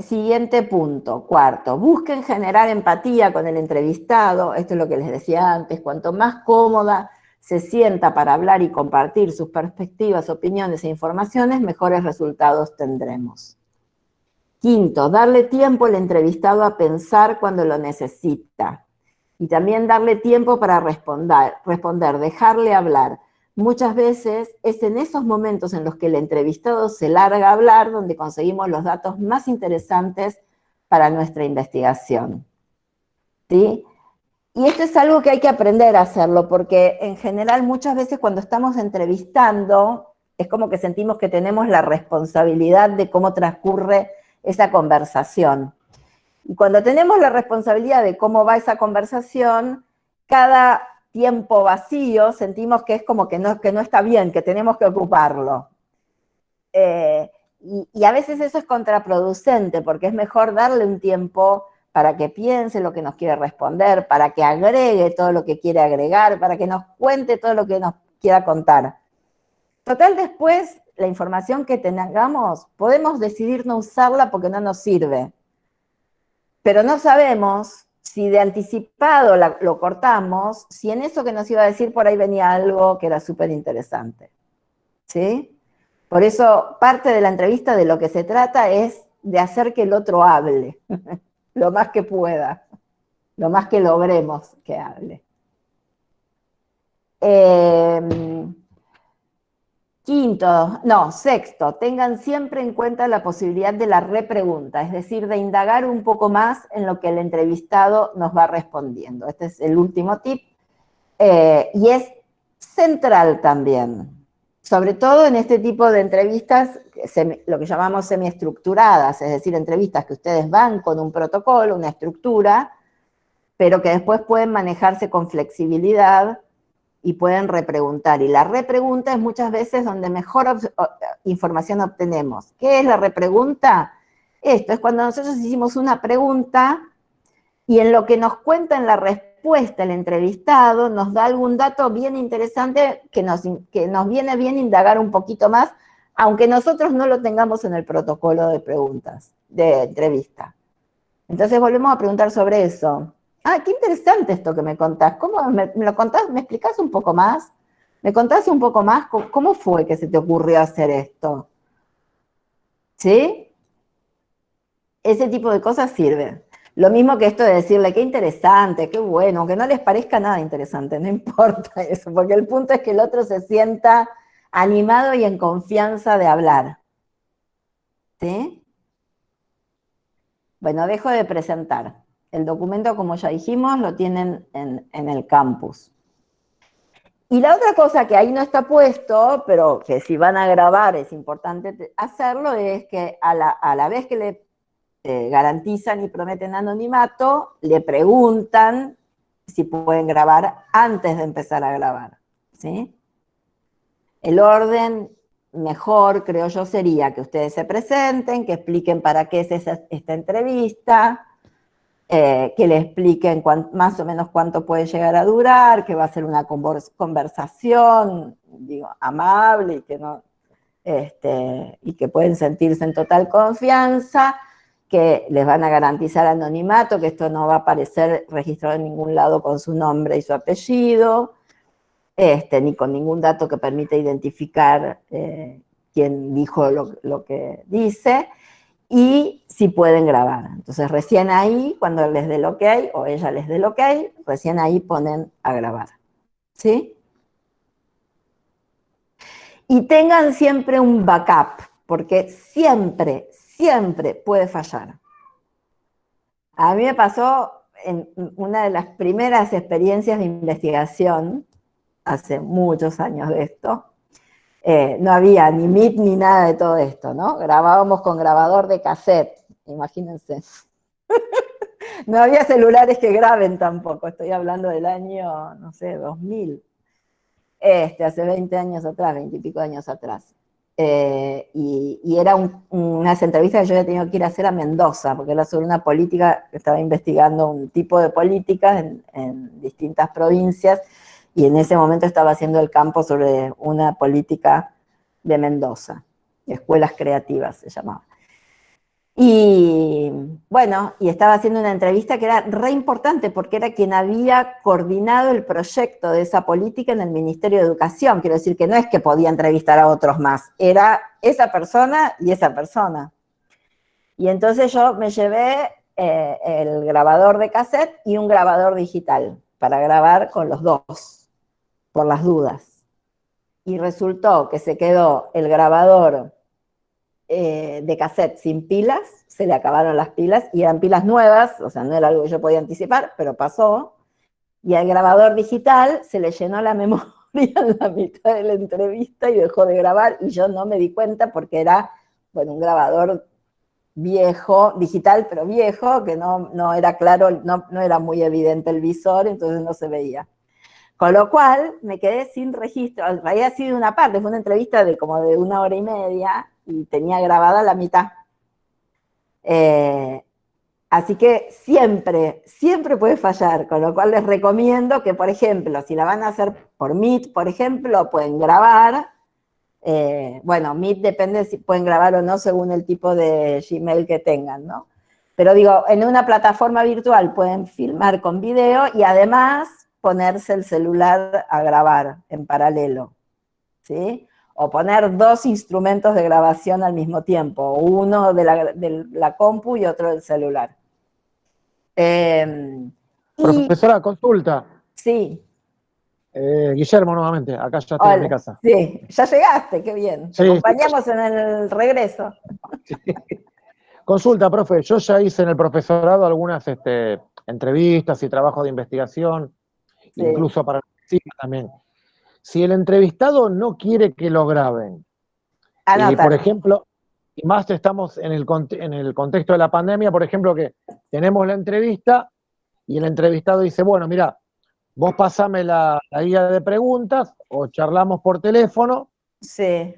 Siguiente punto, cuarto, busquen generar empatía con el entrevistado. Esto es lo que les decía antes, cuanto más cómoda se sienta para hablar y compartir sus perspectivas, opiniones e informaciones, mejores resultados tendremos. Quinto, darle tiempo al entrevistado a pensar cuando lo necesita. Y también darle tiempo para responder, dejarle hablar. Muchas veces es en esos momentos en los que el entrevistado se larga a hablar donde conseguimos los datos más interesantes para nuestra investigación. ¿Sí? Y esto es algo que hay que aprender a hacerlo, porque en general muchas veces cuando estamos entrevistando es como que sentimos que tenemos la responsabilidad de cómo transcurre esa conversación. Y cuando tenemos la responsabilidad de cómo va esa conversación, cada tiempo vacío sentimos que es como que no está bien, que tenemos que ocuparlo. Y a veces eso es contraproducente, porque es mejor darle un tiempo para que piense lo que nos quiere responder, para que agregue todo lo que quiere agregar, para que nos cuente todo lo que nos quiera contar. Total, después, la información que tengamos, podemos decidir no usarla porque no nos sirve. Pero no sabemos si de anticipado lo cortamos, si en eso que nos iba a decir por ahí venía algo que era súper interesante. ¿Sí? Por eso, parte de la entrevista de lo que se trata es de hacer que el otro hable, lo más que pueda, lo más que logremos que hable. Sexto, tengan siempre en cuenta la posibilidad de la repregunta, es decir, de indagar un poco más en lo que el entrevistado nos va respondiendo. Este es el último tip, y es central también, sobre todo en este tipo de entrevistas, lo que llamamos semiestructuradas, es decir, entrevistas que ustedes van con un protocolo, una estructura, pero que después pueden manejarse con flexibilidad y pueden repreguntar. Y la repregunta es muchas veces donde mejor información obtenemos. ¿Qué es la repregunta? Esto es cuando nosotros hicimos una pregunta y en lo que nos cuenta en la respuesta el entrevistado nos da algún dato bien interesante que nos viene bien indagar un poquito más, aunque nosotros no lo tengamos en el protocolo de preguntas, de entrevista. Entonces volvemos a preguntar sobre eso. Ah, qué interesante esto que me contás. ¿Cómo me lo contás? ¿Me explicás un poco más? ¿Me contás un poco más? ¿Cómo fue que se te ocurrió hacer esto? ¿Sí? Ese tipo de cosas sirven. Lo mismo que esto de decirle, qué interesante, qué bueno, aunque no les parezca nada interesante, no importa eso, porque el punto es que el otro se sienta animado y en confianza de hablar. ¿Sí? Bueno, dejo de presentar. El documento, como ya dijimos, lo tienen en el campus. Y la otra cosa que ahí no está puesto, pero que si van a grabar es importante hacerlo, es que a la vez que le garantizan y prometen anonimato, le preguntan si pueden grabar antes de empezar a grabar, ¿sí? El orden mejor, creo yo, sería que ustedes se presenten, que expliquen para qué es esta entrevista, que le expliquen más o menos cuánto puede llegar a durar, que va a ser una conversación, digo, amable y que no, y que pueden sentirse en total confianza, que les van a garantizar anonimato, que esto no va a aparecer registrado en ningún lado con su nombre y su apellido, ni con ningún dato que permita identificar quién dijo lo que dice, y si pueden grabar. Entonces recién ahí, cuando les dé el ok, o ella les dé el ok, recién ahí ponen a grabar, ¿sí? Y tengan siempre un backup, porque siempre, siempre puede fallar. A mí me pasó en una de las primeras experiencias de investigación, hace muchos años de esto, no había ni Meet ni nada de todo esto, ¿no? Grabábamos con grabador de cassette, imagínense. No había celulares que graben tampoco, estoy hablando del año, no sé, 2000. Hace 20 años atrás, 20 y pico años atrás. Y era unas entrevistas que yo había tenido que ir a hacer a Mendoza, porque era sobre una política, estaba investigando un tipo de políticas en distintas provincias, y en ese momento estaba haciendo el campo sobre una política de Mendoza, escuelas creativas se llamaba. Y bueno, y estaba haciendo una entrevista que era re importante porque era quien había coordinado el proyecto de esa política en el Ministerio de Educación. Quiero decir que no es que podía entrevistar a otros más, era esa persona y esa persona. Y entonces yo me llevé el grabador de cassette y un grabador digital para grabar con los dos, por las dudas. Y resultó que se quedó el grabador de cassette sin pilas, se le acabaron las pilas, y eran pilas nuevas, o sea, no era algo que yo podía anticipar, pero pasó, y al grabador digital se le llenó la memoria en la mitad de la entrevista y dejó de grabar, y yo no me di cuenta porque era, bueno, un grabador viejo, digital, pero viejo, que no era claro, no era muy evidente el visor, entonces no se veía. Con lo cual, me quedé sin registro. Había sido una parte, fue una entrevista de como de 1 hora y media, y tenía grabada la mitad. Así que siempre, siempre puede fallar, con lo cual les recomiendo que, por ejemplo, si la van a hacer por Meet, por ejemplo, pueden grabar. Bueno, Meet depende si pueden grabar o no según el tipo de Gmail que tengan, ¿no? Pero digo, en una plataforma virtual pueden filmar con video y además ponerse el celular a grabar en paralelo, ¿sí? O poner dos instrumentos de grabación al mismo tiempo, uno de la compu y otro del celular. Profesora, consulta. Sí. Guillermo, nuevamente, acá ya estoy en mi casa. Sí, ya llegaste, qué bien. Te acompañamos en el regreso. Sí. Consulta, profe, yo ya hice en el profesorado algunas entrevistas y trabajos de investigación, sí, incluso para el también. Si el entrevistado no quiere que lo graben, y por ejemplo, y más estamos en el contexto de la pandemia, por ejemplo, que tenemos la entrevista y el entrevistado dice, bueno, mira, vos pasame la guía de preguntas o charlamos por teléfono, sí,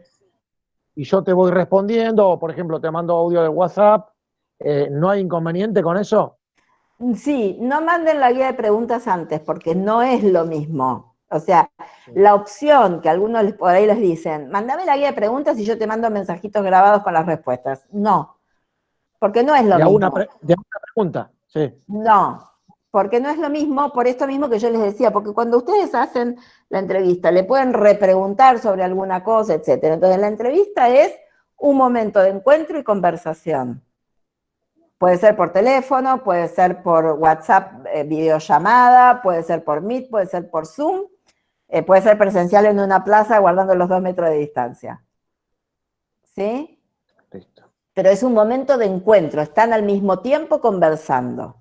y yo te voy respondiendo, o por ejemplo te mando audio de WhatsApp, ¿no hay inconveniente con eso? Sí, no manden la guía de preguntas antes, porque no es lo mismo. O sea, la opción que algunos por ahí les dicen, mándame la guía de preguntas y yo te mando mensajitos grabados con las respuestas. No, porque no es lo mismo. De una pregunta, sí. No, porque no es lo mismo, por esto mismo que yo les decía, porque cuando ustedes hacen la entrevista, le pueden repreguntar sobre alguna cosa, etcétera. Entonces la entrevista es un momento de encuentro y conversación. Puede ser por teléfono, puede ser por WhatsApp, videollamada, puede ser por Meet, puede ser por Zoom, puede ser presencial en una plaza guardando los 2 metros de distancia. ¿Sí? Listo. Pero es un momento de encuentro, están al mismo tiempo conversando.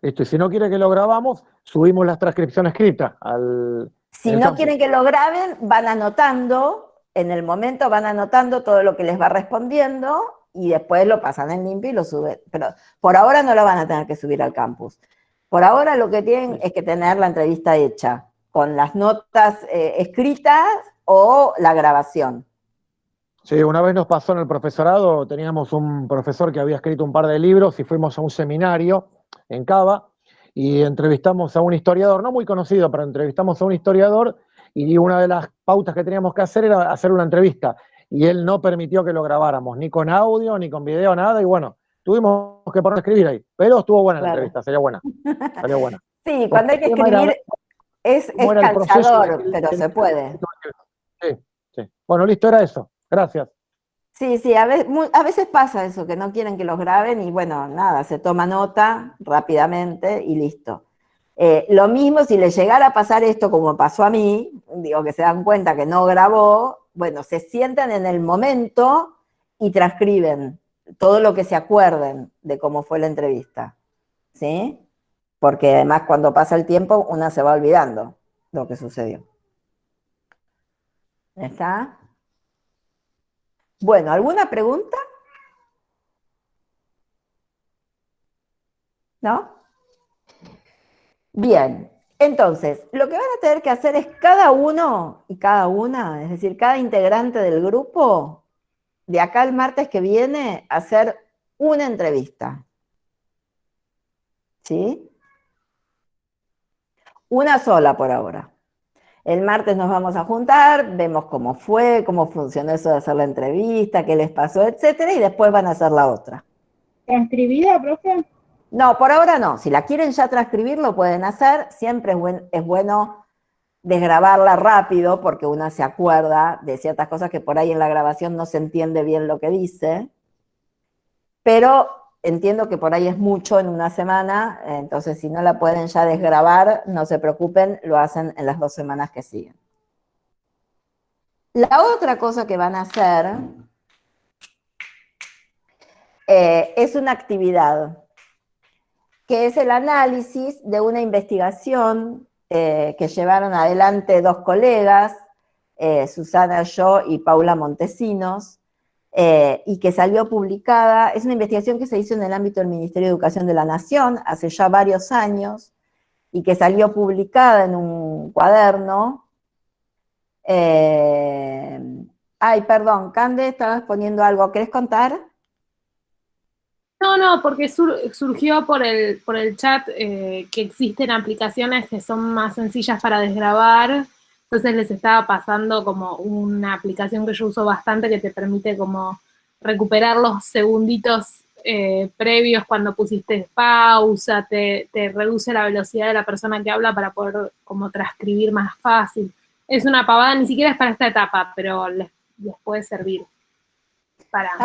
Listo, y si no quiere que lo grabamos, subimos las transcripciones escritas al... Si no quieren que lo graben, van anotando, en el momento van anotando todo lo que les va respondiendo y después lo pasan en limpio y lo suben. Pero por ahora no lo van a tener que subir al campus. Por ahora lo que tienen es que tener la entrevista hecha, con las notas escritas o la grabación. Sí, una vez nos pasó en el profesorado, teníamos un profesor que había escrito un par de libros y fuimos a un seminario en Cava y entrevistamos a un historiador, no muy conocido, pero entrevistamos a un historiador y una de las pautas que teníamos que hacer era hacer una entrevista y él no permitió que lo grabáramos, ni con audio, ni con video, nada, y bueno, tuvimos que poner a escribir ahí, pero estuvo buena la entrevista, sería buena, salió buena. Sí, cuando hay que escribir es cansador, pero se puede. Sí, sí. Bueno, listo, era eso. Gracias. Sí, sí, a veces pasa eso, que no quieren que los graben y bueno, nada, se toma nota rápidamente y listo. Lo mismo si le llegara a pasar esto como pasó a mí, digo que se dan cuenta que no grabó, bueno, se sientan en el momento y transcriben todo lo que se acuerden de cómo fue la entrevista, ¿sí? Porque además cuando pasa el tiempo una se va olvidando lo que sucedió. ¿Está? Bueno, ¿alguna pregunta? ¿No? Bien, entonces, lo que van a tener que hacer es cada uno y cada una, es decir, cada integrante del grupo, de acá al martes que viene, hacer una entrevista. ¿Sí? Una sola por ahora. El martes nos vamos a juntar, vemos cómo fue, cómo funcionó eso de hacer la entrevista, qué les pasó, etcétera, y después van a hacer la otra. ¿Transcribida, profe? No, por ahora no. Si la quieren ya transcribir, lo pueden hacer. Siempre es bueno desgrabarla rápido, porque una se acuerda de ciertas cosas que por ahí en la grabación no se entiende bien lo que dice. Pero entiendo que por ahí es mucho en una semana, entonces si no la pueden ya desgrabar, no se preocupen, lo hacen en las 2 semanas que siguen. La otra cosa que van a hacer es una actividad, que es el análisis de una investigación que llevaron adelante 2 colegas, Susana Yo y Paula Montesinos, y que salió publicada. Es una investigación que se hizo en el ámbito del Ministerio de Educación de la Nación hace ya varios años y que salió publicada en un cuaderno. Ay, perdón, Cande, estabas poniendo algo. ¿Querés contar? No, porque surgió por el chat que existen aplicaciones que son más sencillas para desgrabar. Entonces les estaba pasando como una aplicación que yo uso bastante que te permite como recuperar los segunditos previos cuando pusiste pausa, te reduce la velocidad de la persona que habla para poder como transcribir más fácil. Es una pavada, ni siquiera es para esta etapa, pero les puede servir.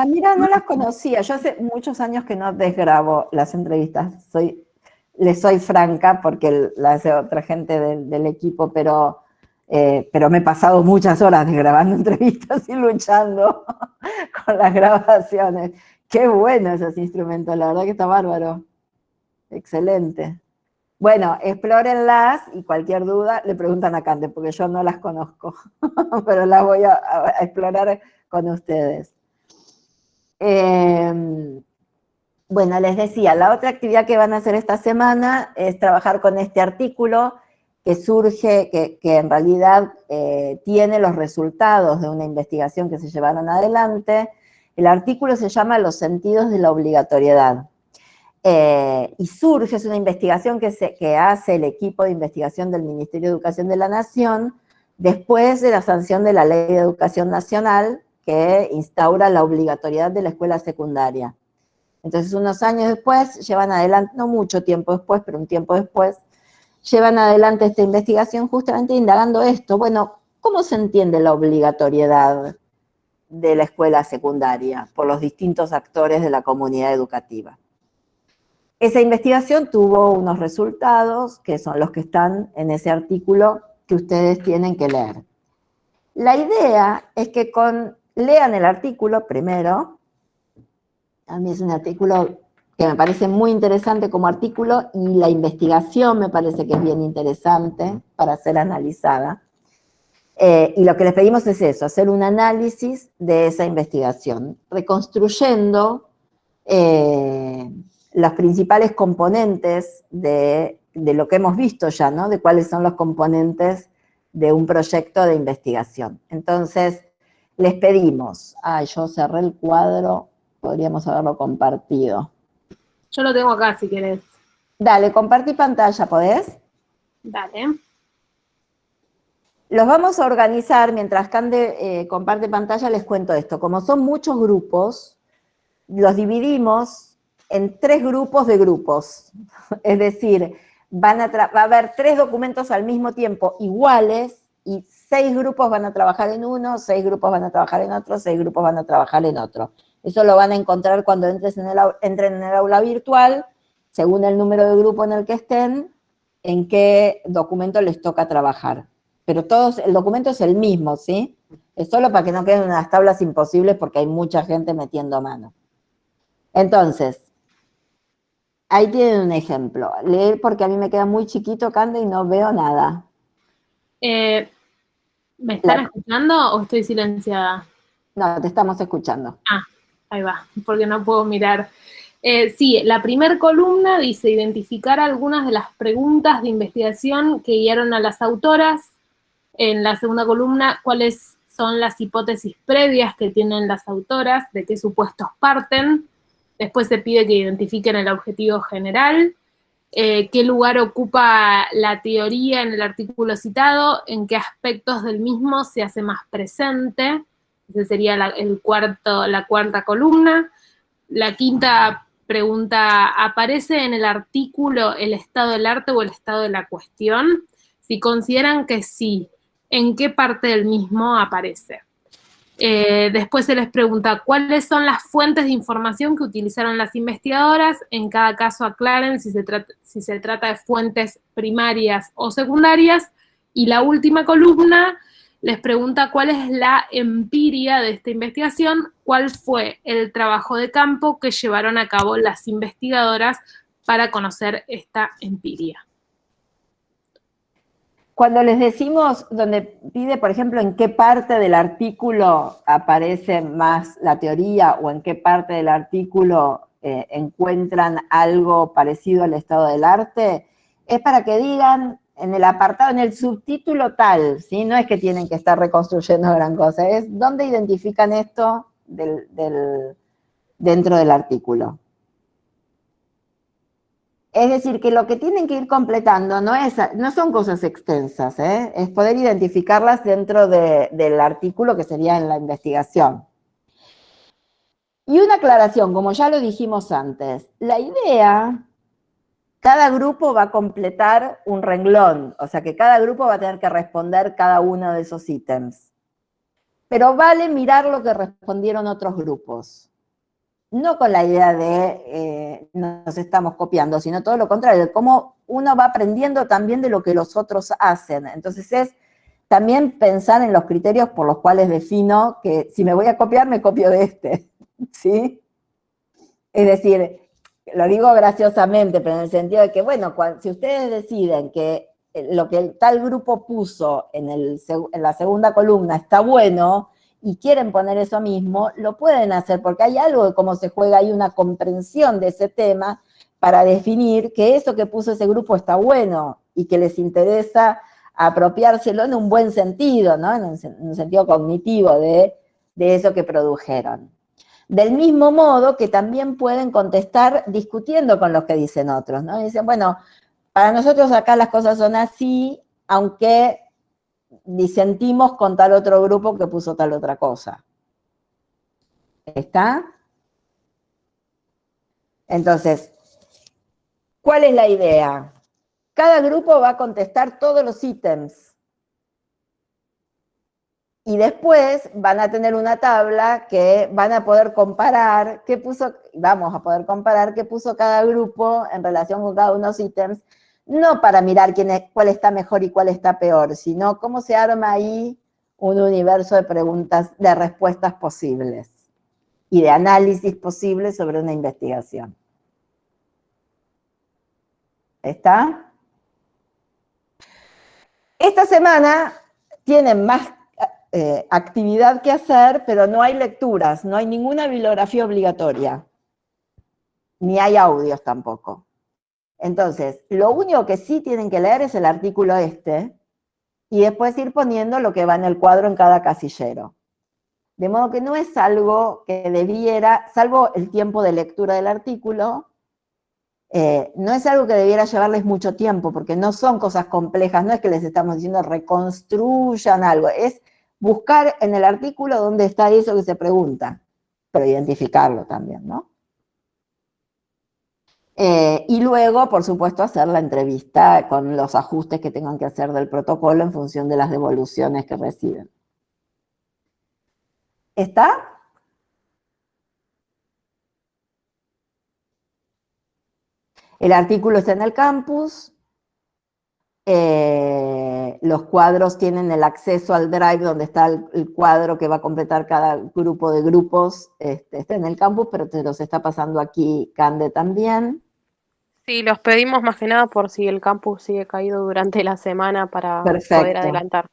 Mira, no las conocía. Yo hace muchos años que no desgrabo las entrevistas. Les soy franca porque las hace otra gente del equipo, pero me he pasado muchas horas desgrabando entrevistas y luchando con las grabaciones. Qué bueno esos instrumentos, la verdad que está bárbaro. Excelente. Bueno, explórenlas y cualquier duda le preguntan a Cande, porque yo no las conozco, pero las voy a explorar con ustedes. Bueno, les decía, la otra actividad que van a hacer esta semana es trabajar con este artículo que surge, que en realidad tiene los resultados de una investigación que se llevaron adelante. El artículo se llama Los sentidos de la obligatoriedad. Y surge, es una investigación que hace el equipo de investigación del Ministerio de Educación de la Nación después de la sanción de la Ley de Educación Nacional que instaura la obligatoriedad de la escuela secundaria. Entonces, unos años después, llevan adelante, no mucho tiempo después, pero un tiempo después, llevan adelante esta investigación justamente indagando esto. Bueno, ¿cómo se entiende la obligatoriedad de la escuela secundaria por los distintos actores de la comunidad educativa? Esa investigación tuvo unos resultados que son los que están en ese artículo que ustedes tienen que leer. La idea es que lean el artículo primero. A mí es un artículo que me parece muy interesante como artículo, y la investigación me parece que es bien interesante para ser analizada. Y lo que les pedimos es eso, hacer un análisis de esa investigación, reconstruyendo los principales componentes de lo que hemos visto ya, ¿no? De cuáles son los componentes de un proyecto de investigación. Entonces, les pedimos, yo cerré el cuadro, podríamos haberlo compartido. Yo lo tengo acá si querés. Dale, compartí pantalla, ¿podés? Dale. Los vamos a organizar, mientras Cande comparte pantalla, les cuento esto. Como son muchos grupos, los dividimos en 3 grupos de grupos. Es decir, va a haber 3 documentos al mismo tiempo iguales, y 6 grupos van a trabajar en uno, 6 grupos van a trabajar en otro, 6 grupos van a trabajar en otro. Eso lo van a encontrar cuando entren en el aula virtual, según el número de grupo en el que estén, en qué documento les toca trabajar. Pero el documento es el mismo, ¿sí? Es solo para que no queden unas tablas imposibles porque hay mucha gente metiendo mano. Entonces, ahí tienen un ejemplo. Leer porque a mí me queda muy chiquito, Cande, y no veo nada. ¿Me están escuchando o estoy silenciada? No, te estamos escuchando. Ahí va, porque no puedo mirar. Sí, la primera columna dice identificar algunas de las preguntas de investigación que guiaron a las autoras. En la segunda columna, cuáles son las hipótesis previas que tienen las autoras, de qué supuestos parten. Después se pide que identifiquen el objetivo general, qué lugar ocupa la teoría en el artículo citado, en qué aspectos del mismo se hace más presente. Esa sería la cuarta columna. La quinta pregunta, ¿aparece en el artículo el estado del arte o el estado de la cuestión? Si consideran que sí, ¿en qué parte del mismo aparece? Después se les pregunta cuáles son las fuentes de información que utilizaron las investigadoras. En cada caso aclaren si se trata de fuentes primarias o secundarias. Y la última columna les pregunta cuál es la empiria de esta investigación, cuál fue el trabajo de campo que llevaron a cabo las investigadoras para conocer esta empiria. Cuando les decimos, donde pide, por ejemplo, en qué parte del artículo aparece más la teoría o en qué parte del artículo encuentran algo parecido al estado del arte, es para que digan en el apartado, en el subtítulo tal, ¿sí? No es que tienen que estar reconstruyendo gran cosa, es dónde identifican esto dentro del artículo. Es decir, que lo que tienen que ir completando no son cosas extensas, es poder identificarlas dentro del artículo que sería en la investigación. Y una aclaración, como ya lo dijimos antes, la idea, cada grupo va a completar un renglón, o sea que cada grupo va a tener que responder cada uno de esos ítems. Pero vale mirar lo que respondieron otros grupos. No con la idea de nos estamos copiando, sino todo lo contrario, cómo uno va aprendiendo también de lo que los otros hacen. Entonces es también pensar en los criterios por los cuales defino que si me voy a copiar, me copio de este, ¿sí? Es decir, lo digo graciosamente, pero en el sentido de que, bueno, si ustedes deciden que lo que tal grupo puso en la segunda columna está bueno, y quieren poner eso mismo, lo pueden hacer, porque hay algo de cómo se juega, hay una comprensión de ese tema para definir que eso que puso ese grupo está bueno y que les interesa apropiárselo en un buen sentido, ¿no? En un sentido cognitivo de eso que produjeron. Del mismo modo que también pueden contestar discutiendo con los que dicen otros, ¿no? Y dicen, bueno, para nosotros acá las cosas son así, aunque disentimos con tal otro grupo que puso tal otra cosa. ¿Está? Entonces, ¿cuál es la idea? Cada grupo va a contestar todos los ítems. Y después van a tener una tabla que van a poder comparar vamos a poder comparar qué puso cada grupo en relación con cada uno de los ítems, no para mirar cuál está mejor y cuál está peor, sino cómo se arma ahí un universo de preguntas, de respuestas posibles y de análisis posibles sobre una investigación. ¿Está? Esta semana tienen más actividad que hacer, pero no hay lecturas, no hay ninguna bibliografía obligatoria, ni hay audios tampoco. Entonces, lo único que sí tienen que leer es el artículo y después ir poniendo lo que va en el cuadro en cada casillero. De modo que no es algo que debiera, salvo el tiempo de lectura del artículo, no es algo que debiera llevarles mucho tiempo, porque no son cosas complejas, no es que les estamos diciendo reconstruyan algo, es buscar en el artículo dónde está eso que se pregunta, pero identificarlo también, ¿no? Y luego, por supuesto, hacer la entrevista con los ajustes que tengan que hacer del protocolo en función de las devoluciones que reciben. ¿Está? El artículo está en el campus. Los cuadros tienen el acceso al Drive donde está el cuadro que va a completar cada grupo de grupos. Está en el campus, pero te los está pasando aquí Cande también. Sí, los pedimos más que nada por si el campus sigue caído durante la semana para poder adelantar.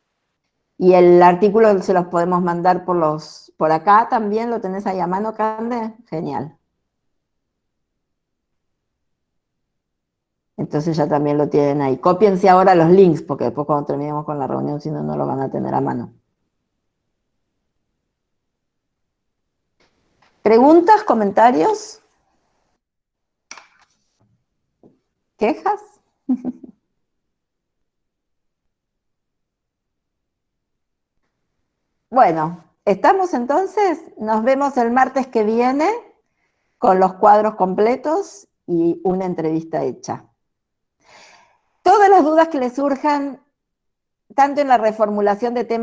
Y el artículo se los podemos mandar por acá también, ¿lo tenés ahí a mano, Cande? Genial. Entonces ya también lo tienen ahí. Cópiense ahora los links, porque después cuando terminemos con la reunión, si no, no lo van a tener a mano. ¿Preguntas, comentarios? ¿Quejas? Bueno, ¿estamos entonces? Nos vemos el martes que viene con los cuadros completos y una entrevista hecha. Todas las dudas que les surjan, tanto en la reformulación de temas